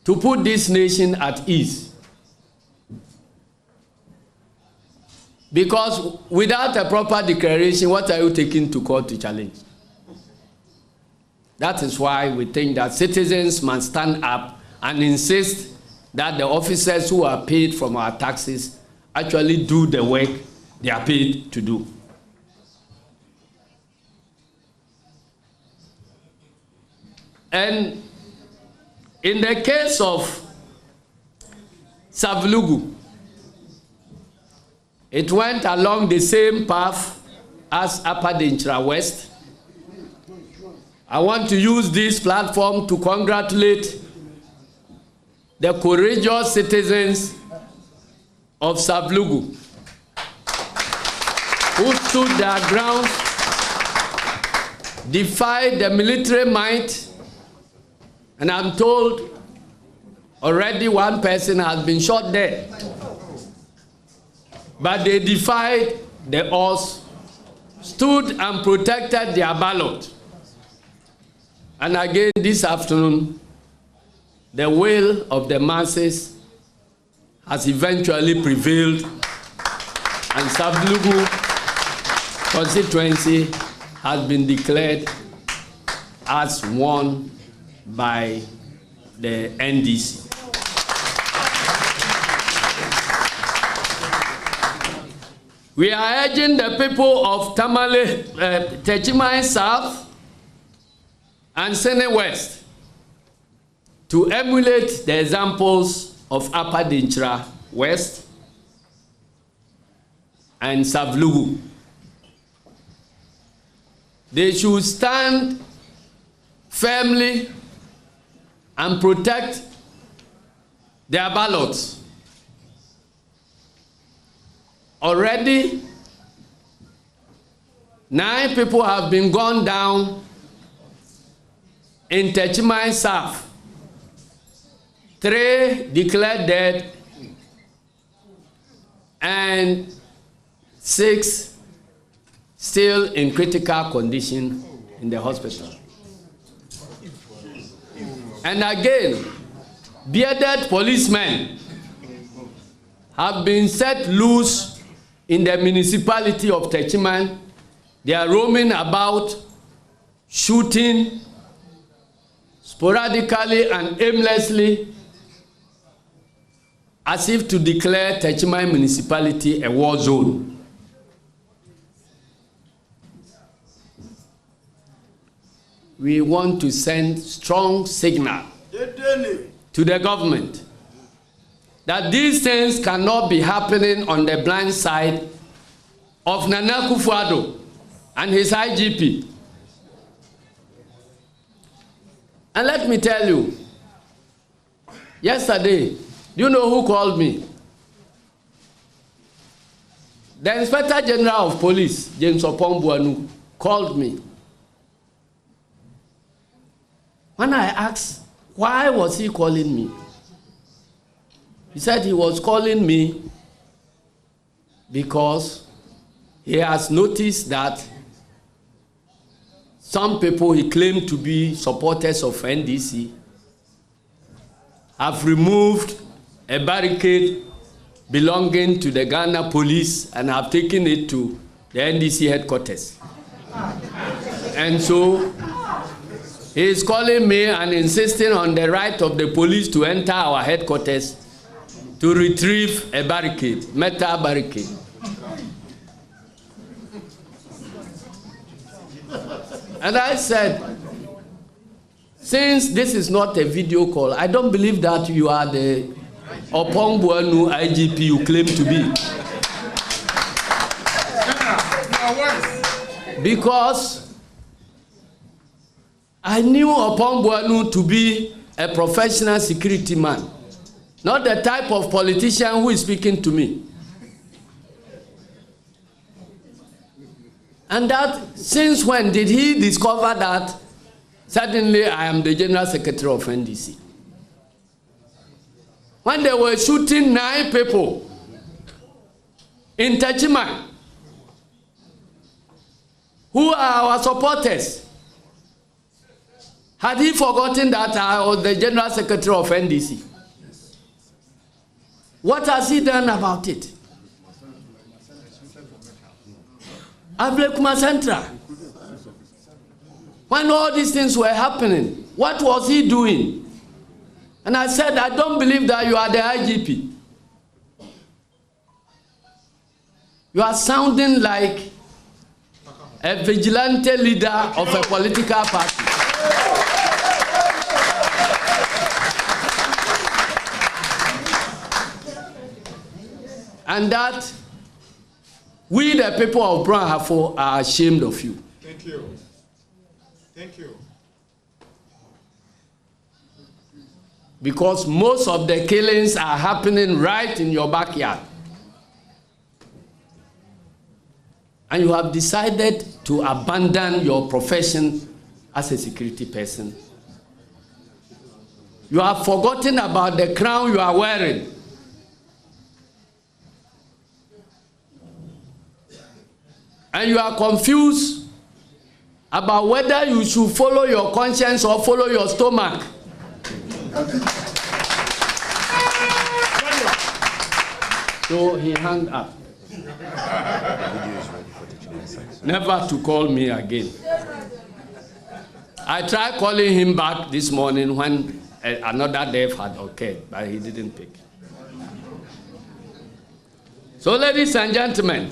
to put this nation at ease. Because without a proper declaration, what are you taking to court to challenge? That is why we think that citizens must stand up and insist that the officers who are paid from our taxes actually do the work they are paid to do. And in the case of Savlugu, it went along the same path as Upper Dinchra West. I want to use this platform to congratulate the courageous citizens of Savlugu who stood their ground, defied the military might, and I'm told already one person has been shot dead. But they defied the odds, stood and protected their ballot. And again this afternoon, the will of the masses has eventually prevailed and Sablugu constituency has been declared as won by the NDC. We are urging the people of Tamale, Techiman South and Sene West to emulate the examples of Upper Dinchra West and Savlugu. They should stand firmly and protect their ballots. Already, 9 people have been gone down in Techiman South. 3 declared dead and 6 still in critical condition in the hospital. And again, bearded policemen have been set loose in the municipality of Techiman. They are roaming about, shooting sporadically and aimlessly, as if to declare Techiman municipality a war zone. We want to send strong signal to the government that these things cannot be happening on the blind side of Nana Akufo-Addo and his IGP. And let me tell you, yesterday, do you know who called me? The Inspector General of Police, James Opong-Buanu, called me. When I asked, why was he calling me? He said he was calling me because he has noticed that some people he claimed to be supporters of NDC have removed a barricade belonging to the Ghana police and have taken it to the NDC headquarters. And so he is calling me and insisting on the right of the police to enter our headquarters to retrieve a barricade, metal barricade. And I said, since this is not a video call, I don't believe that you are the Opong-Buanu IGP you claim to be. Because I knew Opong-Buanu to be a professional security man, not the type of politician who is speaking to me. And that, since when did he discover that suddenly I am the General Secretary of NDC? When they were shooting 9 people in Techiman, who are our supporters, had he forgotten that I was the General Secretary of NDC? What has he done about it? Ablekuma Central. When all these things were happening, what was he doing? And I said, I don't believe that you are the IGP. You are sounding like a vigilante leader of a political party. And that we, the people of Brown Hafo, are ashamed of you. Thank you. Thank you. Because most of the killings are happening right in your backyard. And you have decided to abandon your profession as a security person. You have forgotten about the crown you are wearing. And you are confused about whether you should follow your conscience or follow your stomach. So he hung up. Never to call me again. I tried calling him back this morning when another death had occurred, but he didn't pick. So, ladies and gentlemen,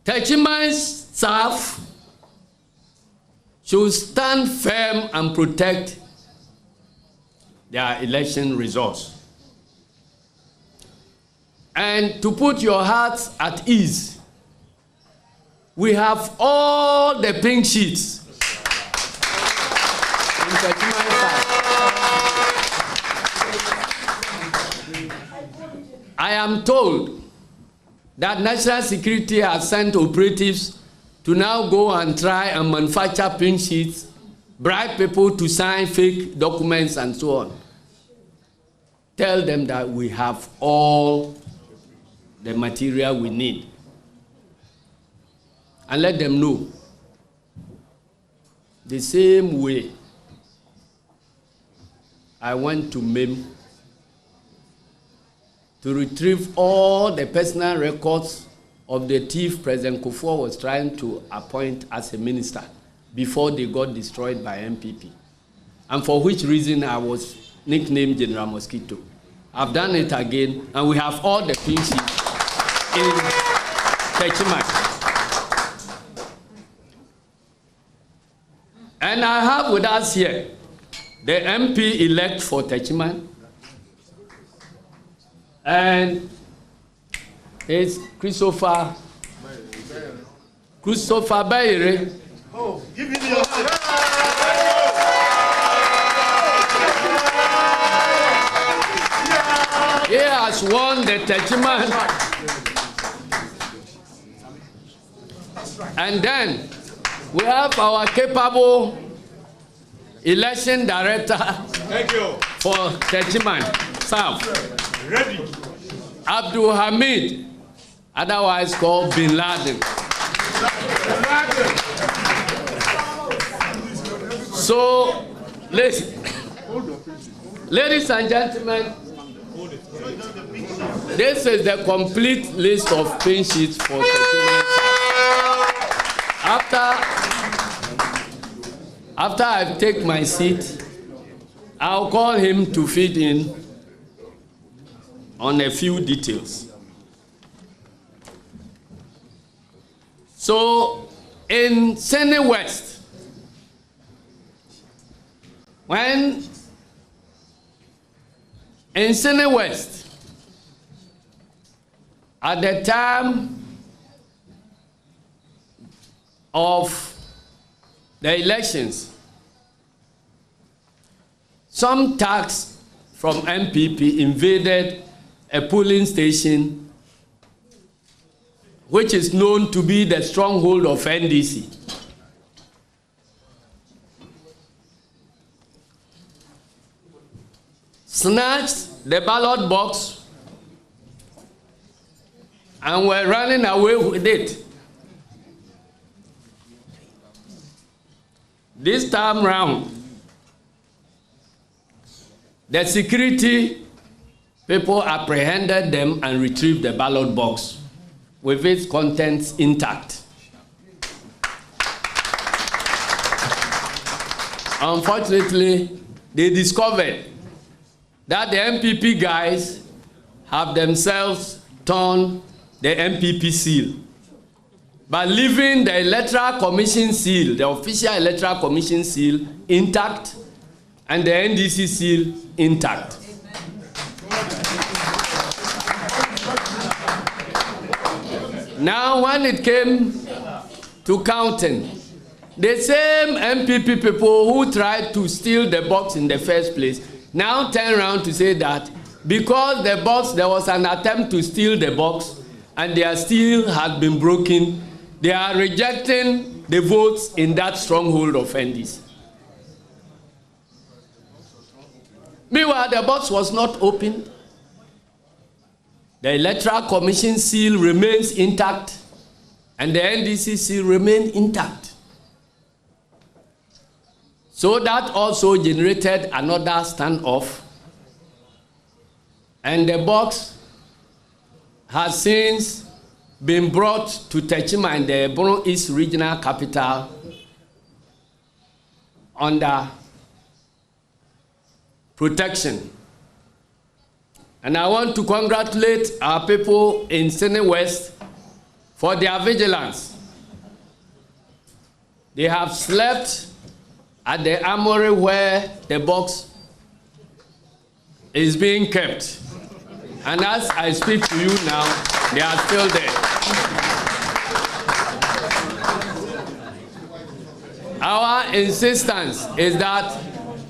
Techiman's staff should stand firm and protect their election results. And to put your hearts at ease, we have all the pink sheets in Techiman's side. I am told that National Security has sent operatives to now go and try and manufacture pink sheets, bribe people to sign fake documents and so on. Tell them that we have all the material we need. And let them know the same way I went to MIM to retrieve all the personal records of the thief President Kufuor was trying to appoint as a minister before they got destroyed by MPP, and for which reason I was nicknamed General Mosquito. I've done it again, and we have all the pink sheets in Techiman. And I have with us here the MP-elect for Techiman, and it's Christopher Bayere. Oh, give me your He has won the Techiman. And then we have our capable election director for Techiman South. Ready. Abdul Hamid, otherwise called Bin Laden. So, ladies and gentlemen, this is the complete list of pin sheets for Techiman. After I take my seat, I'll call him to feed in on a few details. So, in Sene West, at the time of the elections, some thugs from MPP invaded a polling station which is known to be the stronghold of NDC. Snatched the ballot box and were running away with it. This time round, the security people apprehended them and retrieved the ballot box with its contents intact. Unfortunately, they discovered that the MPP guys have themselves torn the MPP seal, but leaving the Electoral Commission seal, the official Electoral Commission seal, intact, and the NDC seal intact. Now, when it came to counting, the same MPP people who tried to steal the box in the first place now turn around to say that because the box, there was an attempt to steal the box and their seal had been broken, they are rejecting the votes in that stronghold of NDC. Meanwhile, the box was not opened. The Electoral Commission seal remains intact, and the NDC seal remained intact. So that also generated another standoff, and the box has since been brought to Techima in the Borno East Regional Capital under protection. And I want to congratulate our people in Sene West for their vigilance. They have slept at the armory where the box is being kept. And as I speak to you now, they are still there. Our insistence is that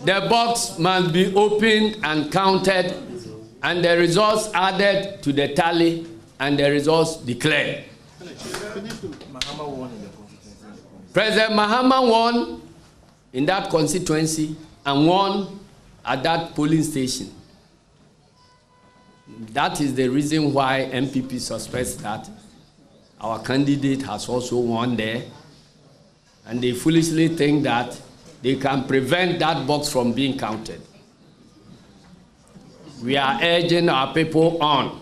the box must be opened and counted, and the results added to the tally, and the results declared. President Mahama won in that constituency and won at that polling station. That is the reason why MPP suspects that our candidate has also won there, and they foolishly think that they can prevent that box from being counted. We are urging our people on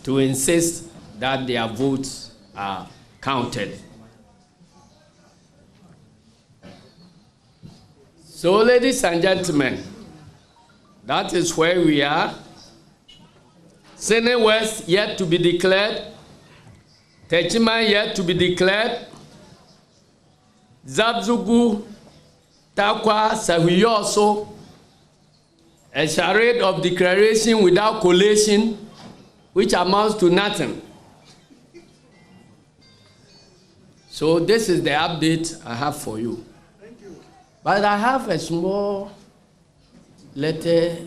to insist that their votes are counted. So, ladies and gentlemen, that is where we are. Sene West yet to be declared. Techima yet to be declared. Zabzugu, Takwa, Sahuyoso, a charade of declaration without collation, which amounts to nothing. So this is the update I have for you. Thank you. But I have a small letter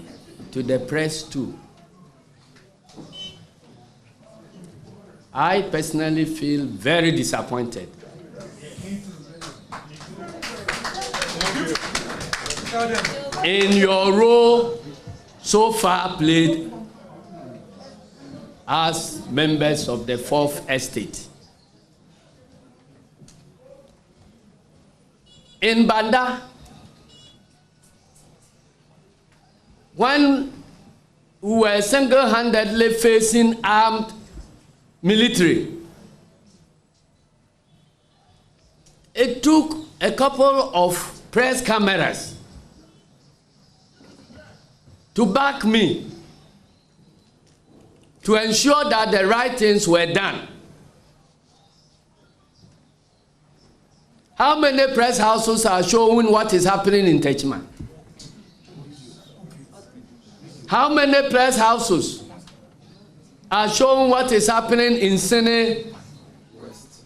to the press too. I personally feel very disappointed. In your role so far played as members of the Fourth Estate. In Banda, when we were single-handedly facing armed military, it took a couple of press cameras to back me to ensure that the right things were done. How many press houses are showing what is happening in Techima? How many press houses are showing what is happening in Sene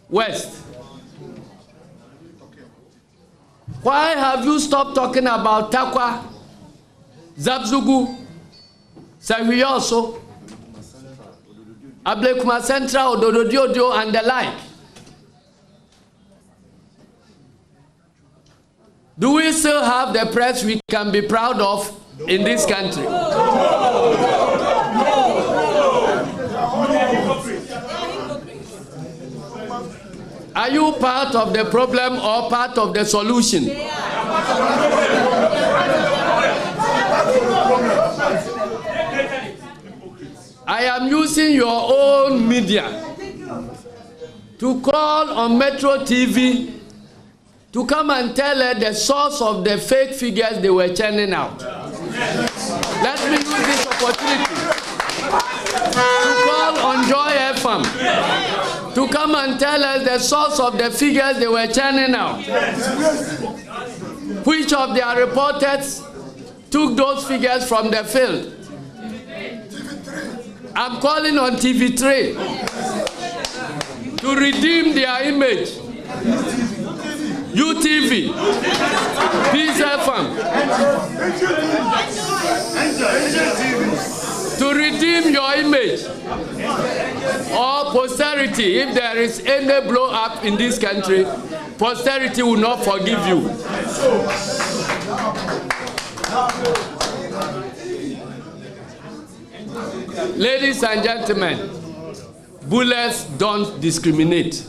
West? Why have you stopped talking about Takwa, Zabzugu, Sahuyoso, Ablekuma Central, Odododiodio, and the like? Do we still have the press we can be proud of in this country? Are you part of the problem or part of the solution? I am using your own media to call on Metro TV to come and tell her the source of the fake figures they were churning out. Let me use this opportunity to call on Joy FM to come and tell us the source of the figures they were churning out. Which of their reporters took those figures from the field? I'm calling on TV3 to redeem their image. UTV, Peace FM, to redeem your image, or posterity, if there is any blow up in this country, posterity will not forgive you. Ladies and gentlemen, bullets don't discriminate.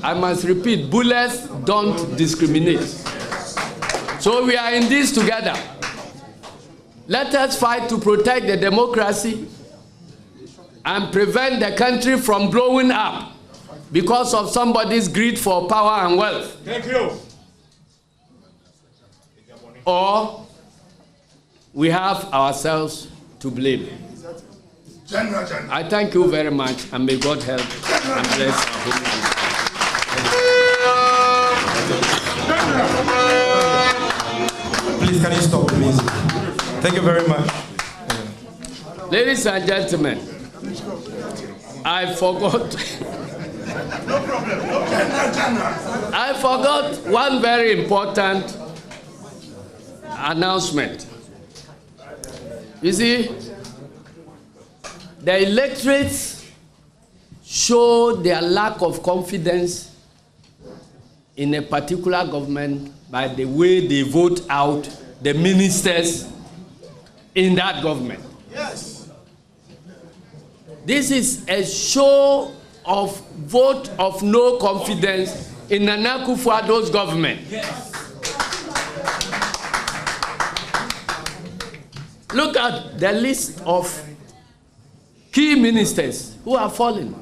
I must repeat, bullets don't discriminate. So we are in this together. Let us fight to protect the democracy and prevent the country from blowing up because of somebody's greed for power and wealth. Thank you. Or we have ourselves to blame. I thank you very much, and may God help and bless our holy nation. Please, can you stop the music? Thank you very much. Ladies and gentlemen, I forgot. I forgot one very important announcement. You see, the electorates show their lack of confidence in a particular government by the way they vote out the ministers in that government. Yes. This is a show of vote of no confidence in Nana Akufo-Addo's government. Yes. Look at the list of key ministers who are fallen.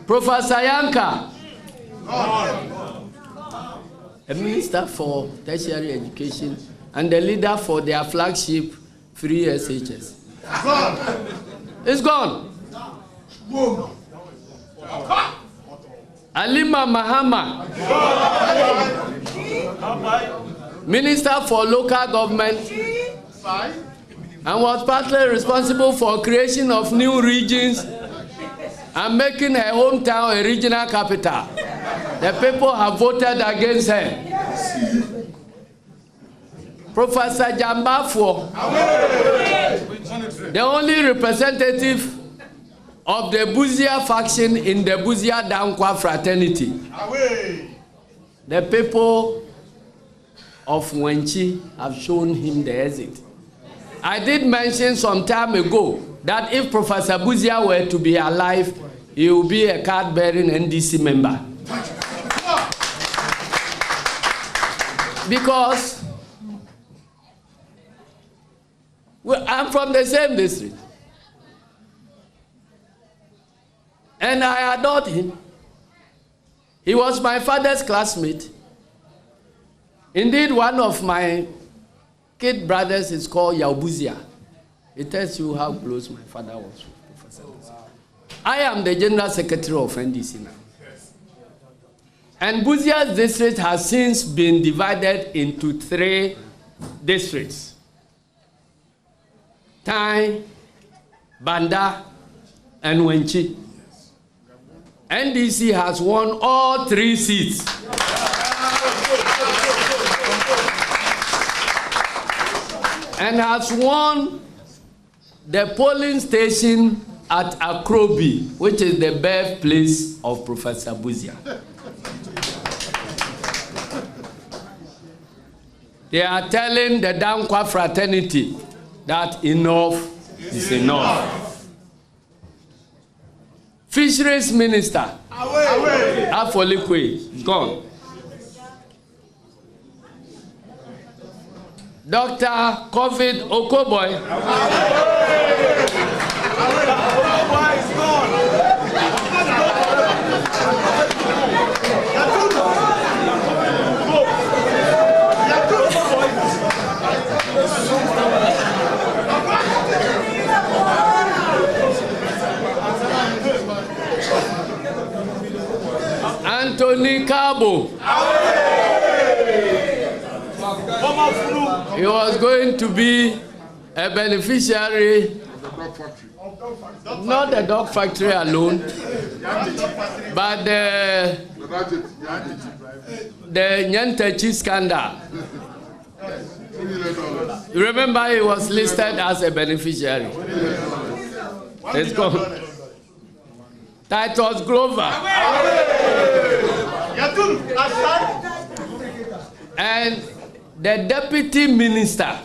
Professor Yanka, a minister for tertiary education and the leader for their flagship free SHS. It's gone. Alima Mahama, minister for local government, and was partly responsible for creation of new regions and making her hometown a regional capital. The people have voted against her. Professor Jambafo, the only representative of the Buzia faction in the Buzia Dankwa fraternity. The people of Wenchi have shown him the exit. I did mention some time ago that if Professor Buzia were to be alive, he would be a card-bearing NDC member. Because I'm from the same district. And I adored him. He was my father's classmate. Indeed, one of my kid brothers is called Yaubuzia. It tells you how close my father was with Professor Buzia. I am the General Secretary of NDC now. And Buzia's district has since been divided into 3 districts. Tai, Banda, and Wenchi. NDC has won all 3 seats. And has won the polling station at Akrobi, which is the birthplace of Professor Buzia. They are telling the Dankwa fraternity that enough is enough. Fisheries Minister, Afolikwe, gone. Dr. COVID Okoboy. Anthony Cabo. He was going to be a beneficiary, not the dog factory alone, but the Nyantechi scandal. Remember, he was listed as a beneficiary. Let's go. Titus Glover. And the Deputy Minister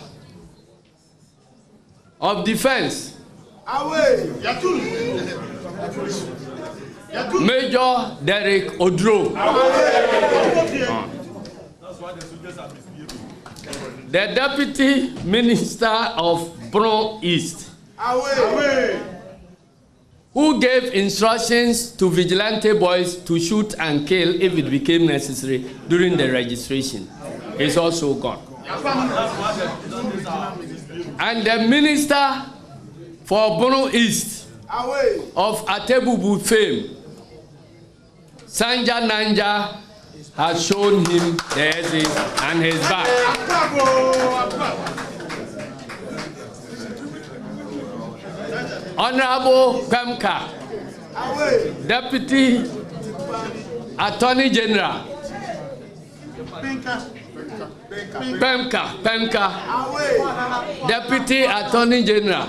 of Defense, Major Derek Odro. the Deputy Minister of Borno East, who gave instructions to vigilante boys to shoot and kill if it became necessary during the registration, is also gone. And the Minister for Borno East of Atebubu fame, Sanja Nanja, has shown him the exit and his back. Honorable Pemka, Deputy Attorney General, Pemka, Deputy Attorney General,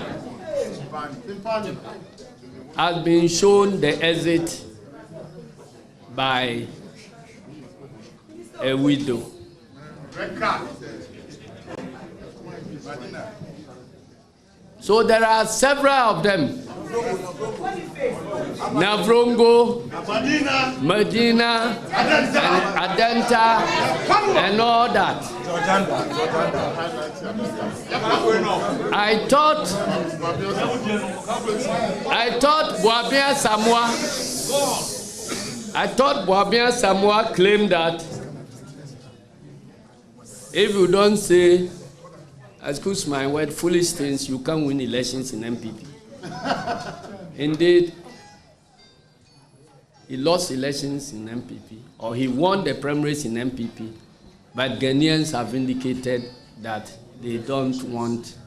has been shown the exit by a widow. So there are several of them. Navrongo, Medina, and Adenta, and all that. I thought Boabia Samoa claimed that if you don't say, excuse my word, foolish things, you can't win elections in MPP. Indeed, he lost elections in MPP, or he won the primaries in MPP, but Ghanaians have indicated that they don't want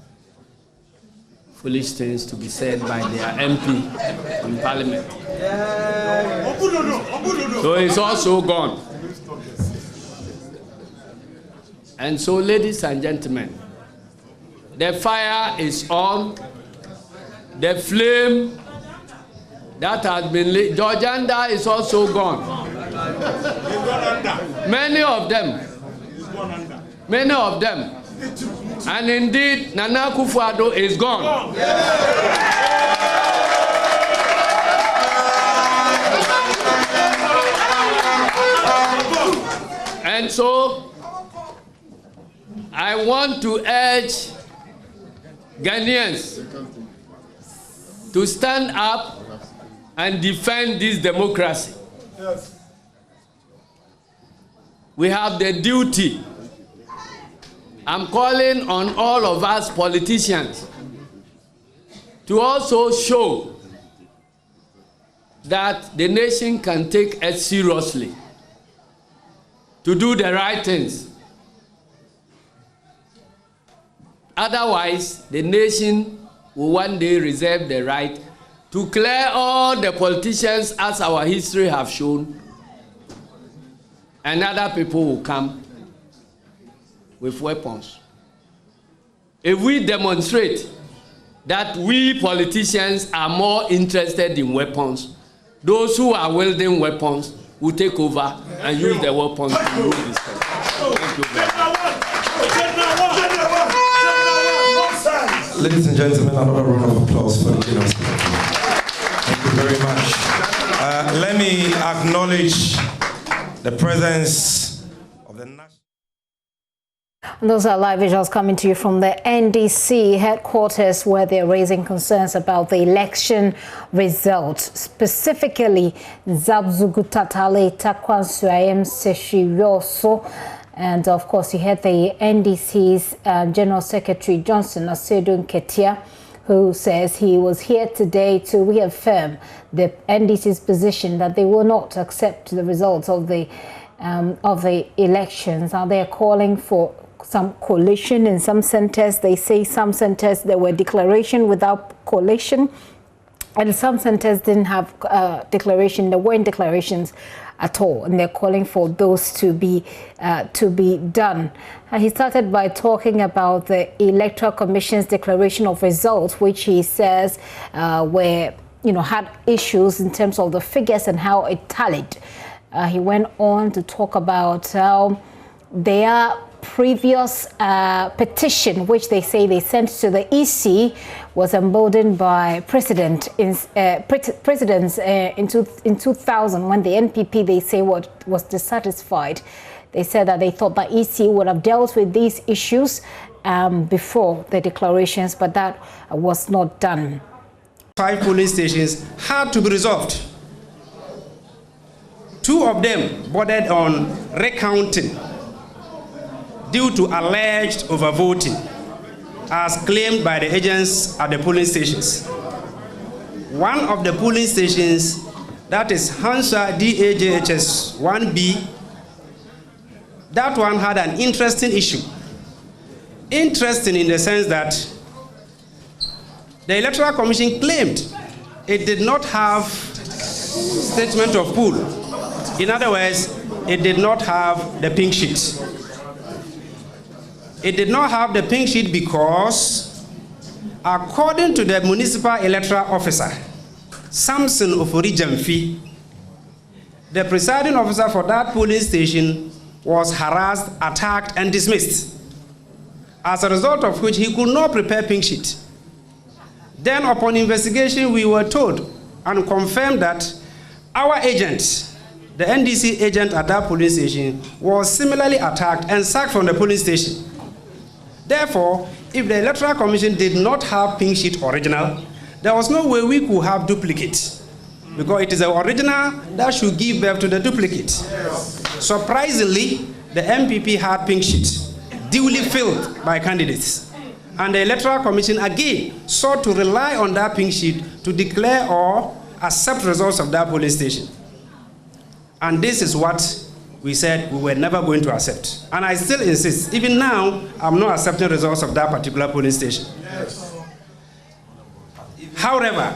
foolish things to be said by their MP in Parliament. So it's also gone. And so, ladies and gentlemen, the fire is on. The flame that has been lit. Georgianda is also gone. Many of them. And indeed, Nana Akufo-Addo is gone. And so, I want to urge Ghanaians to stand up and defend this democracy. Yes. We have the duty. I'm calling on all of us politicians to also show that the nation can take us seriously, to do the right things. Otherwise, the nation will one day reserve the right to clear all the politicians, as our history have shown, and other people will come with weapons. If we demonstrate that we politicians are more interested in weapons, those who are wielding weapons will take over and use the weapons to rule this country. Thank you very much. Ladies and gentlemen, another round of applause for the keynote. Thank you very much. Let me acknowledge the presence of the national. Those are live visuals coming to you from the NDC headquarters, where they're raising concerns about the election results. Specifically, Zabzugutatale Takwansuayem Seshirioso. And of course, you had the NDC's General Secretary Johnson Asedu Nketia, who says he was here today to reaffirm the NDC's position that they will not accept the results of the elections. Now they're calling for some coalition in some centers. They say some centers there were declaration without coalition, and some centers didn't have declaration. There weren't declarations at all, and they're calling for those to be done. He started by talking about the Electoral Commission's declaration of results, which he says had issues in terms of the figures and how it tallied. He went on to talk about how their previous petition, which they say they sent to the EC, was emboldened by presidents in 2000, when the NPP, they say, was dissatisfied. They said that they thought the EC would have dealt with these issues before the declarations, but that was not done. 5 polling stations had to be resolved. 2 of them bordered on recounting due to alleged overvoting, as claimed by the agents at the polling stations. One of the polling stations, that is Hansa DAJHS 1B, that one had an interesting issue. Interesting in the sense that the Electoral Commission claimed it did not have statement of pool. In other words, it did not have the pink sheet. It did not have the pink sheet because, according to the municipal electoral officer, Samson Ofori Jamfi, the presiding officer for that polling station was harassed, attacked, and dismissed, as a result of which he could not prepare pink sheet. Then, upon investigation, we were told and confirmed that our agent, the NDC agent at that polling station, was similarly attacked and sacked from the polling station. Therefore, if the Electoral Commission did not have pink sheet original, there was no way we could have duplicate, because it is the original that should give birth to the duplicate. Surprisingly, the MPP had pink sheet, duly filled by candidates. And the Electoral Commission again sought to rely on that pink sheet to declare or accept results of that polling station. And this is what we said we were never going to accept. And I still insist, even now, I'm not accepting results of that particular polling station. Yes. However,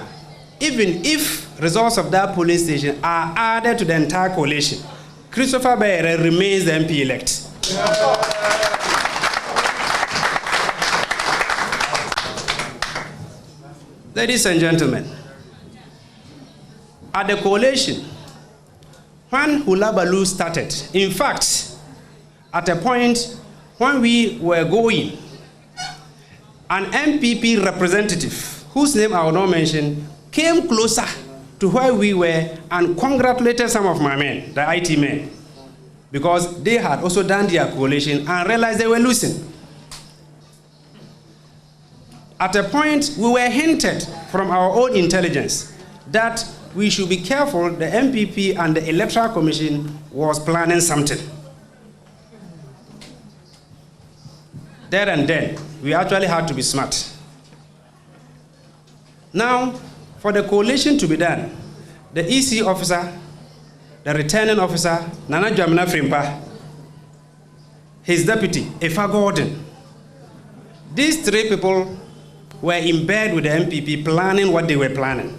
even if results of that polling station are added to the entire coalition, Christopher Bayere remains the MP-elect. Ladies and gentlemen, at the coalition, when Hula Baloo started, in fact, at a point when we were going, an MPP representative, whose name I will not mention, came closer to where we were and congratulated some of my men, the IT men, because they had also done their coalition and realized they were losing. At a point, we were hinted from our own intelligence that we should be careful. The MPP and the Electoral Commission was planning something. There and then, we actually had to be smart. Now, for the coalition to be done, the EC officer, the returning officer, Nana Jamina Frimpa, his deputy, Efa Gordon, these 3 people were in bed with the MPP planning what they were planning.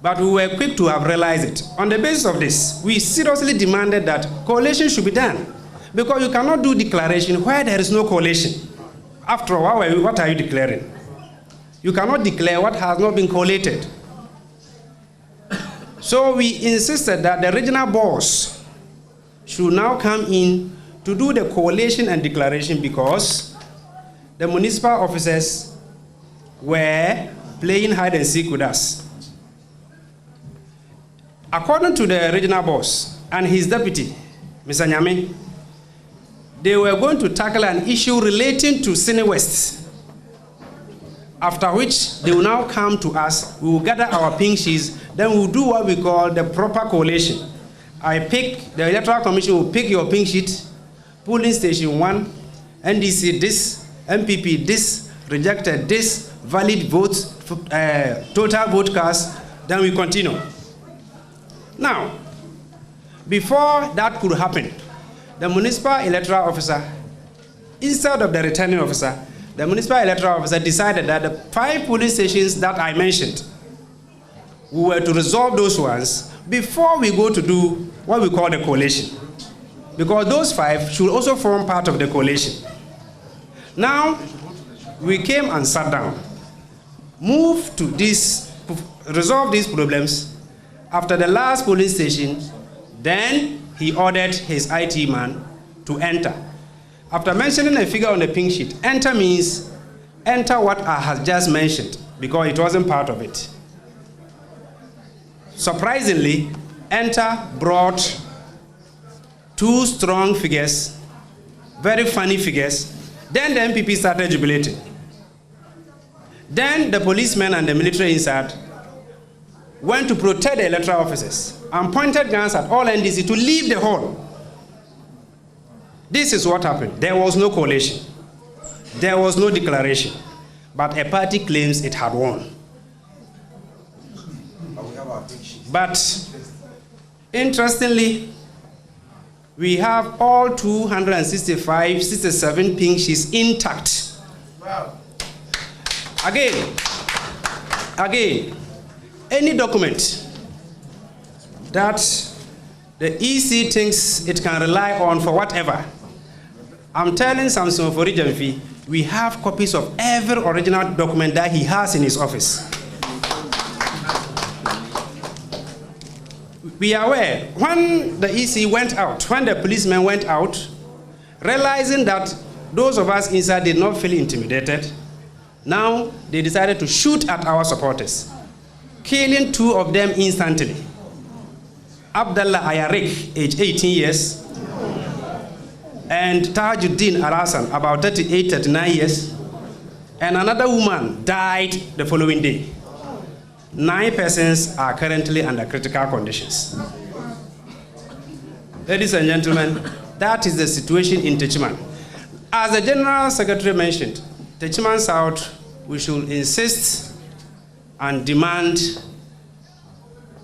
But we were quick to have realized it. On the basis of this, we seriously demanded that coalition should be done, because you cannot do declaration where there is no coalition. After all, what are you declaring? You cannot declare what has not been collated. So we insisted that the regional boss should now come in to do the coalition and declaration, because the municipal officers were playing hide and seek with us. According to the regional boss and his deputy, Mr. Nyame, they were going to tackle an issue relating to Sine West, after which they will now come to us, we will gather our pink sheets, then we will do what we call the proper coalition. The Electoral Commission will pick your pink sheet, polling station 1, NDC this, MPP this, rejected this, valid votes, total vote cast, then we continue. Now, before that could happen, the municipal electoral officer, instead of the returning officer, the municipal electoral officer decided that the 5 polling stations that I mentioned, we were to resolve those ones before we go to do what we call the coalition, because those 5 should also form part of the coalition. Now, we came and sat down, moved to resolve these problems. After the last polling station, then he ordered his IT man to enter. After mentioning a figure on the pink sheet, enter means enter what I have just mentioned, because it wasn't part of it. Surprisingly, enter brought two strong figures, very funny figures. Then the MPP started jubilating. Then the policemen and the military inside went to protect the electoral officers and pointed guns at all NDC to leave the hall. This is what happened. There was no coalition. There was no declaration. But a party claims it had won. But interestingly, we have all 265, 67 pink sheets intact. Wow. Again, any document that the EC thinks it can rely on for whatever, I'm telling Samson for Region Fee, we have copies of every original document that he has in his office. We are aware, when the EC went out, when the policemen went out, realizing that those of us inside did not feel intimidated, now they decided to shoot at our supporters, killing two of them instantly. Abdallah Ayarik, age 18 years, and Tajuddin Al-Hassan, about 38, 39 years, and another woman died the following day. 9 persons are currently under critical conditions. Ladies and gentlemen, that is the situation in Techiman. As the General Secretary mentioned, Techiman South, we should insist and demand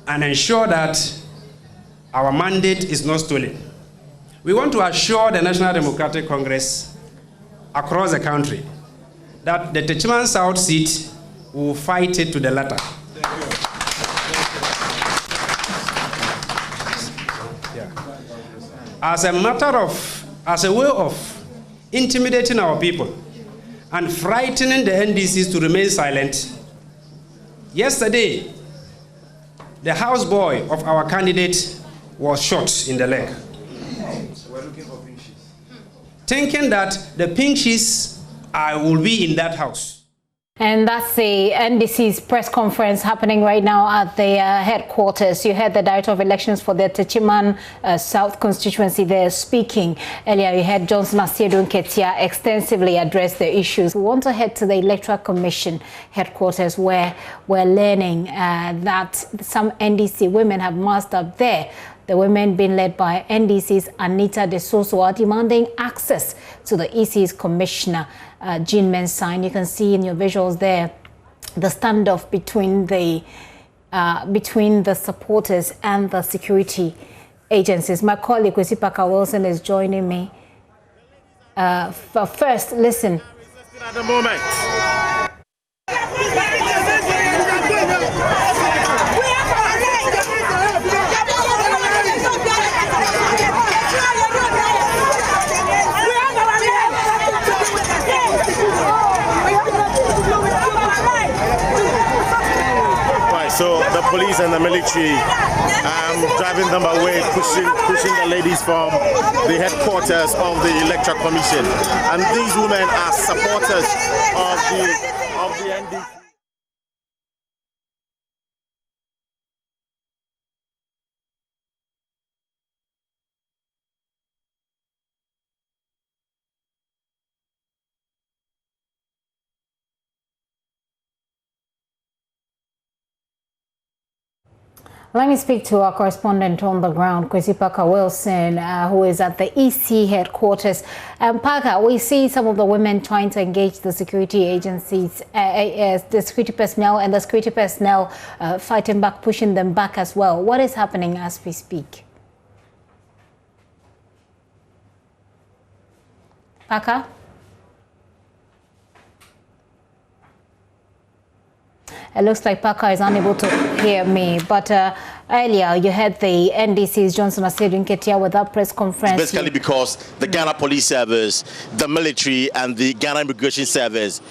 and ensure that our mandate is not stolen. We want to assure the National Democratic Congress across the country that the Techiman South seat will fight it to the letter. As a way of intimidating our people and frightening the NDCs to remain silent, yesterday, the houseboy of our candidate was shot in the leg. We're looking for pink sheets. Thinking that the pink sheets will be in that house. And that's the NDC's press conference happening right now at their headquarters. You heard the Director of Elections for the Techiman South constituency there speaking. Earlier, you heard Johnson Asiedu Nketia extensively address the issues. We want to head to the Electoral Commission headquarters, where we're learning that some NDC women have massed up there. The women being led by NDC's Anita De Soso are demanding access to the EC's Commissioner, Jean Mensah. You can see in your visuals there the standoff between the supporters and the security agencies. My colleague Kwesi Parker Wilson is joining me. First, listen. At the moment. So the police and the military driving them away, pushing the ladies from the headquarters of the Electoral Commission. And these women are supporters of the NDC. Let me speak to our correspondent on the ground, Kwesi Parker Wilson, who is at the EC headquarters. Parker, we see some of the women trying to engage the security agencies, the security personnel, and the security personnel fighting back, pushing them back as well. What is happening as we speak? Parker? It looks like Parker is unable to hear me, but earlier you had the NDC's Johnson Asiedu Nketia with that press conference. Basically because the Ghana Police Service, the military and the Ghana Immigration Service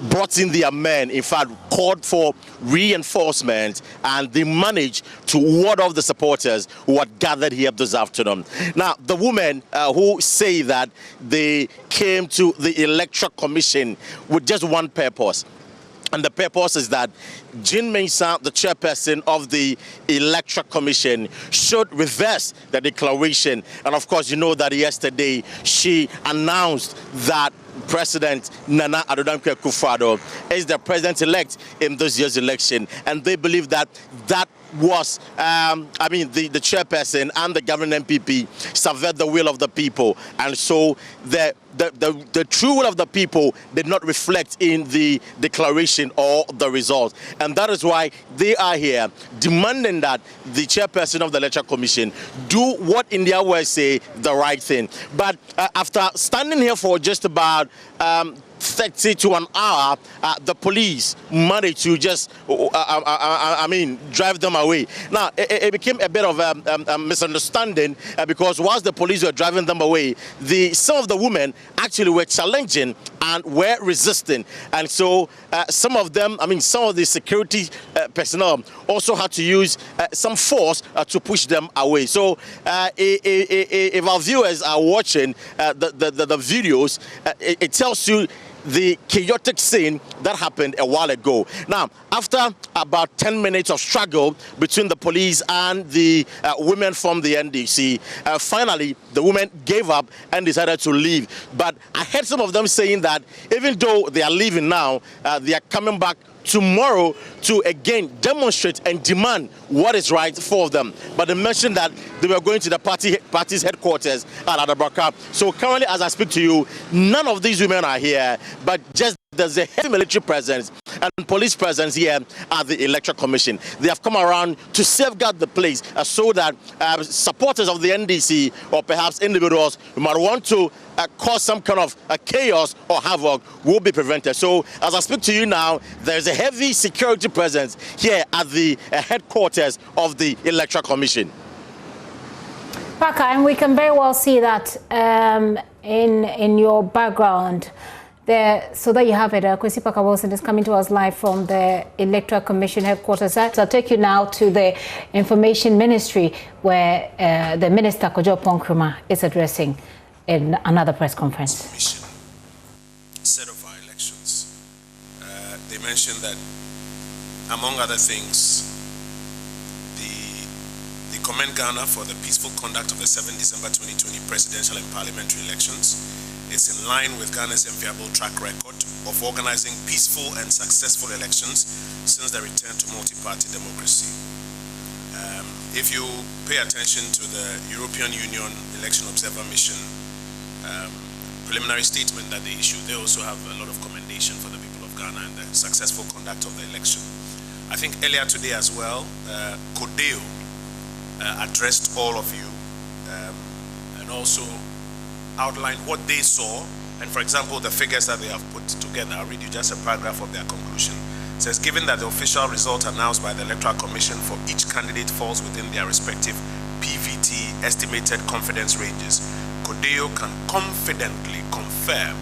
brought in their men, in fact called for reinforcement, and they managed to ward off the supporters who had gathered here this afternoon. Now, the women who say that they came to the Electoral Commission with just one purpose, And the purpose is that Jean Mensah, the chairperson of the Electoral Commission, should reverse the declaration. And of course, you know that yesterday she announced that President Nana Addo Dankwa Akufo-Addo is the president-elect in this year's election. And they believe that that was, the chairperson and the governing MPP subvert the will of the people. And so the true will of the people did not reflect in the declaration or the results. And that is why they are here demanding that the chairperson of the Electoral Commission do what in their words say the right thing. But after standing here for just about 30 to an hour, the police managed to just, drive them away. Now, it became a bit of a misunderstanding because whilst the police were driving them away, some of the women actually were challenging and were resisting. And so some of them, some of the security personnel also had to use some force to push them away. So if our viewers are watching the videos, it tells you the chaotic scene that happened a while ago. Now, after about 10 minutes of struggle between the police and the women from the NDC, finally the women gave up and decided to leave. But I heard some of them saying that even though they are leaving now, they are coming back tomorrow to again demonstrate and demand what is right for them. But they mentioned that they were going to the party's headquarters at Adabraka. So currently, as I speak to you, none of these women are here, but just there's a heavy military presence and police presence here at the Electoral Commission. They have come around to safeguard the place so that supporters of the NDC or perhaps individuals who might want to cause some kind of chaos or havoc will be prevented. So as I speak to you now, there's a heavy security presence here at the headquarters of the Electoral Commission. Parker, and we can very well see that in your background there, so that you have it. Kwesi Parker Wilson is coming to us live from the Electoral Commission headquarters. I'll take you now to the Information Ministry, where the Minister Kojo Ponkrumah is addressing in another press conference. Commission set of our elections. They mentioned that, among other things, they commend Ghana for the peaceful conduct of the 7 December 2020 presidential and parliamentary elections. It's in line with Ghana's enviable track record of organizing peaceful and successful elections since the return to multi-party democracy. If you pay attention to the European Union Election Observer Mission preliminary statement that they issued, they also have a lot of commendation for the people of Ghana and the successful conduct of the election. I think earlier today as well, Codeo addressed all of you and also outlined what they saw, and for example the figures that they have put together. I'll read you just a paragraph of their conclusion. It says, given that the official result announced by the Electoral Commission for each candidate falls within their respective PVT estimated confidence ranges, Codeo can confidently confirm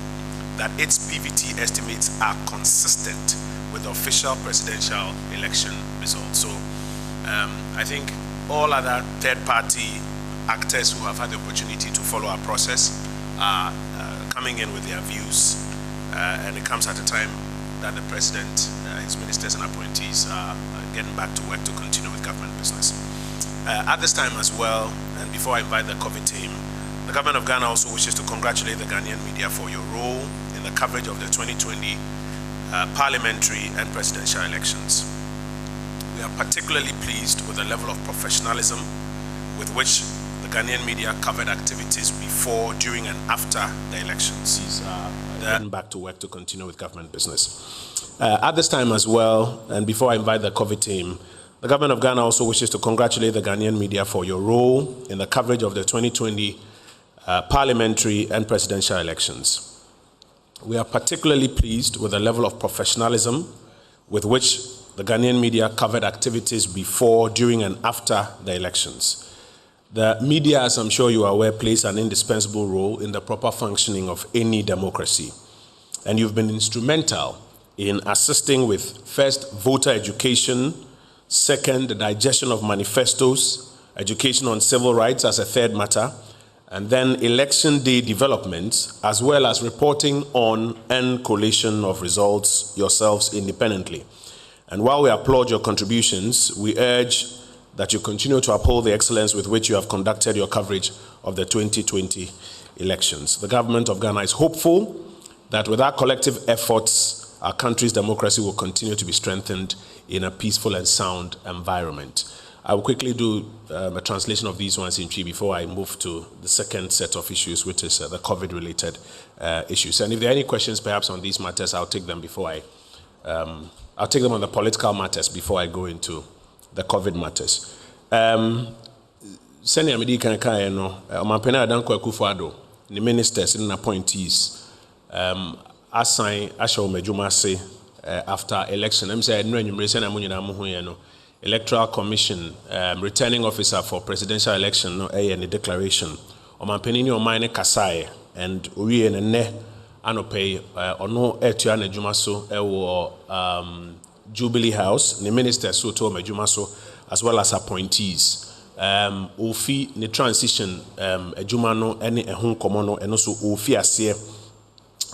that its PVT estimates are consistent with the official presidential election results. So I think all other third-party actors who have had the opportunity to follow our process are coming in with their views, and it comes at a time that the president, his ministers and appointees are getting back to work to continue with government business. At this time as well, and before I invite the COVID team, the government of Ghana also wishes to congratulate the Ghanaian media for your role in the coverage of the 2020 parliamentary and presidential elections. We are particularly pleased with the level of professionalism with which the Ghanaian media covered activities before, during, and after the elections. These are getting back to work to continue with government business. At this time as well, and before I invite the COVID team, the government of Ghana also wishes to congratulate the Ghanaian media for your role in the coverage of the 2020 parliamentary and presidential elections. We are particularly pleased with the level of professionalism with which the Ghanaian media covered activities before, during, and after the elections. The media, as I'm sure you are aware, plays an indispensable role in the proper functioning of any democracy. And you've been instrumental in assisting with, first, voter education, second, the digestion of manifestos, education on civil rights as a third matter, and then election day developments, as well as reporting on and collation of results yourselves independently. And while we applaud your contributions, we urge that you continue to uphold the excellence with which you have conducted your coverage of the 2020 elections. The government of Ghana is hopeful that with our collective efforts, our country's democracy will continue to be strengthened in a peaceful and sound environment. I will quickly do a translation of these ones in Twi before I move to the second set of issues, which is the COVID-related issues. And if there are any questions, perhaps on these matters, I'll take them before I'll take them on the political matters before I go into the COVID matters. Senior Medi Kanka, Omampena Adanko Akufo-Addo, the ministers and appointees, assign Asho Mejumase after election. I'm saying no enumeration amunyina muhu no. Electoral Commission, returning officer for presidential election, no a declaration. Omampeni ni omane kasai and uye ne anope ono etua na dwuma so ewo Jubilee House, the minister so to adwuma so as well as appointees. Ofi ne transition adwuma no ene ehun komo no eno so ofi ase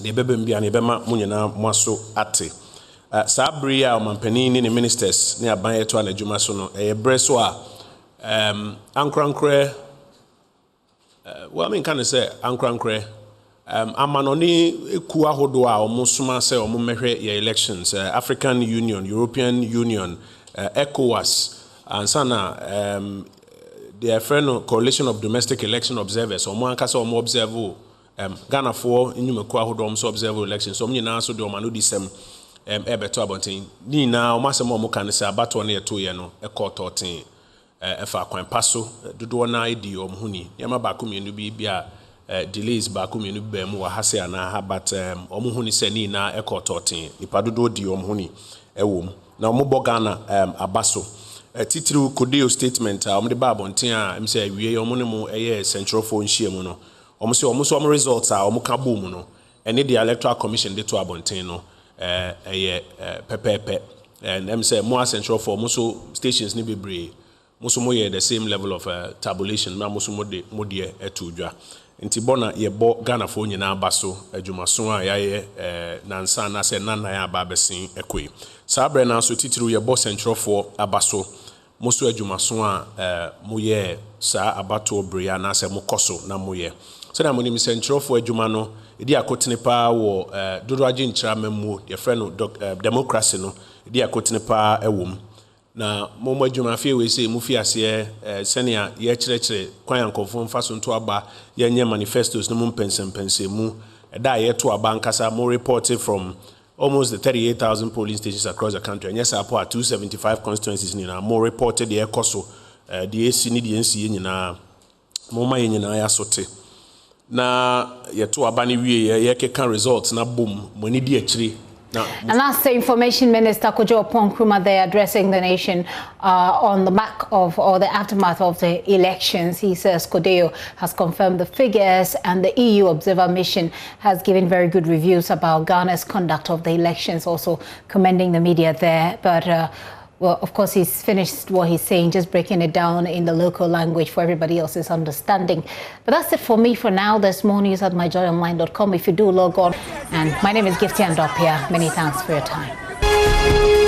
de bebembia ne bema munyina moaso ate. Sabri a Omampeni ni ministers ne aban eto na adwuma so no breso a ankrankre well I mean can say ankrankre amanoni eku ahodo a omosuma se omomehwe ya elections African Union, European Union, ECOWAS and sana their friend Coalition of Domestic Election Observers omo ankasa omo observe Ghana for inyumeku ahodo omo observe elections so nyina so de omano disem ebeto abontin ni na omasem omo kan se abato na yeto ye no ekototin efa kwan paso dodo na idi omhuni yama ba komienu bi bia delays back home in Bemu or Hase and I but Omuhuni Seni na ekototin, Ipadudo di Omhuni, Ewum. Now Mubogana Abaso. Titru Kodeo statement, the Babontia, I'm saying we are Omunimu a central phone Shiemono. Almost results are Omukabumono, and the Electoral Commission de Tuabontino, Pepe, and I'm saying more central for Muso stations Nibibre, Musumoye the same level of tabulation, Mamusumode Modie etudra. Nti bona yebo Ghana fo nyina abaso adwumaso a yaye nansa na se nana ya ababesin ekwe sabre na so titiru yebo central fo abaso moso adwumaso a moye sa abato bria na se mokoso na moye so na monim central fo adwuma no edi akotene pa wo dodo age nchira mamu ye friend democracy no edi akotene pa ewom na momo adwuma fie we say mu fie ase senia ye kyerɛkyerɛ kwan yankofo mfaso nto aba ye nye manifestos no mu mpensempensem mu da ye to aba nkasa mo reported from almost the 38,000 polling stations across the country and yes apo 275 constituencies ni na mo reported the ekoso the AC ni the NC nyina mo ma nyina ya sote na ye to aba ni wie ye keka results na boom mo ni di akyiri. And that's the Information Minister Kojo Oppong-Nkrumah there addressing the nation on the back of or the aftermath of the elections. He says Kodeo has confirmed the figures and the EU Observer Mission has given very good reviews about Ghana's conduct of the elections, also commending the media there. But well, of course, he's finished what he's saying, just breaking it down in the local language for everybody else's understanding. But that's it for me for now. There's more news at myjoyonline.com if you do log on. And my name is Gifty Andopia. Many thanks for your time.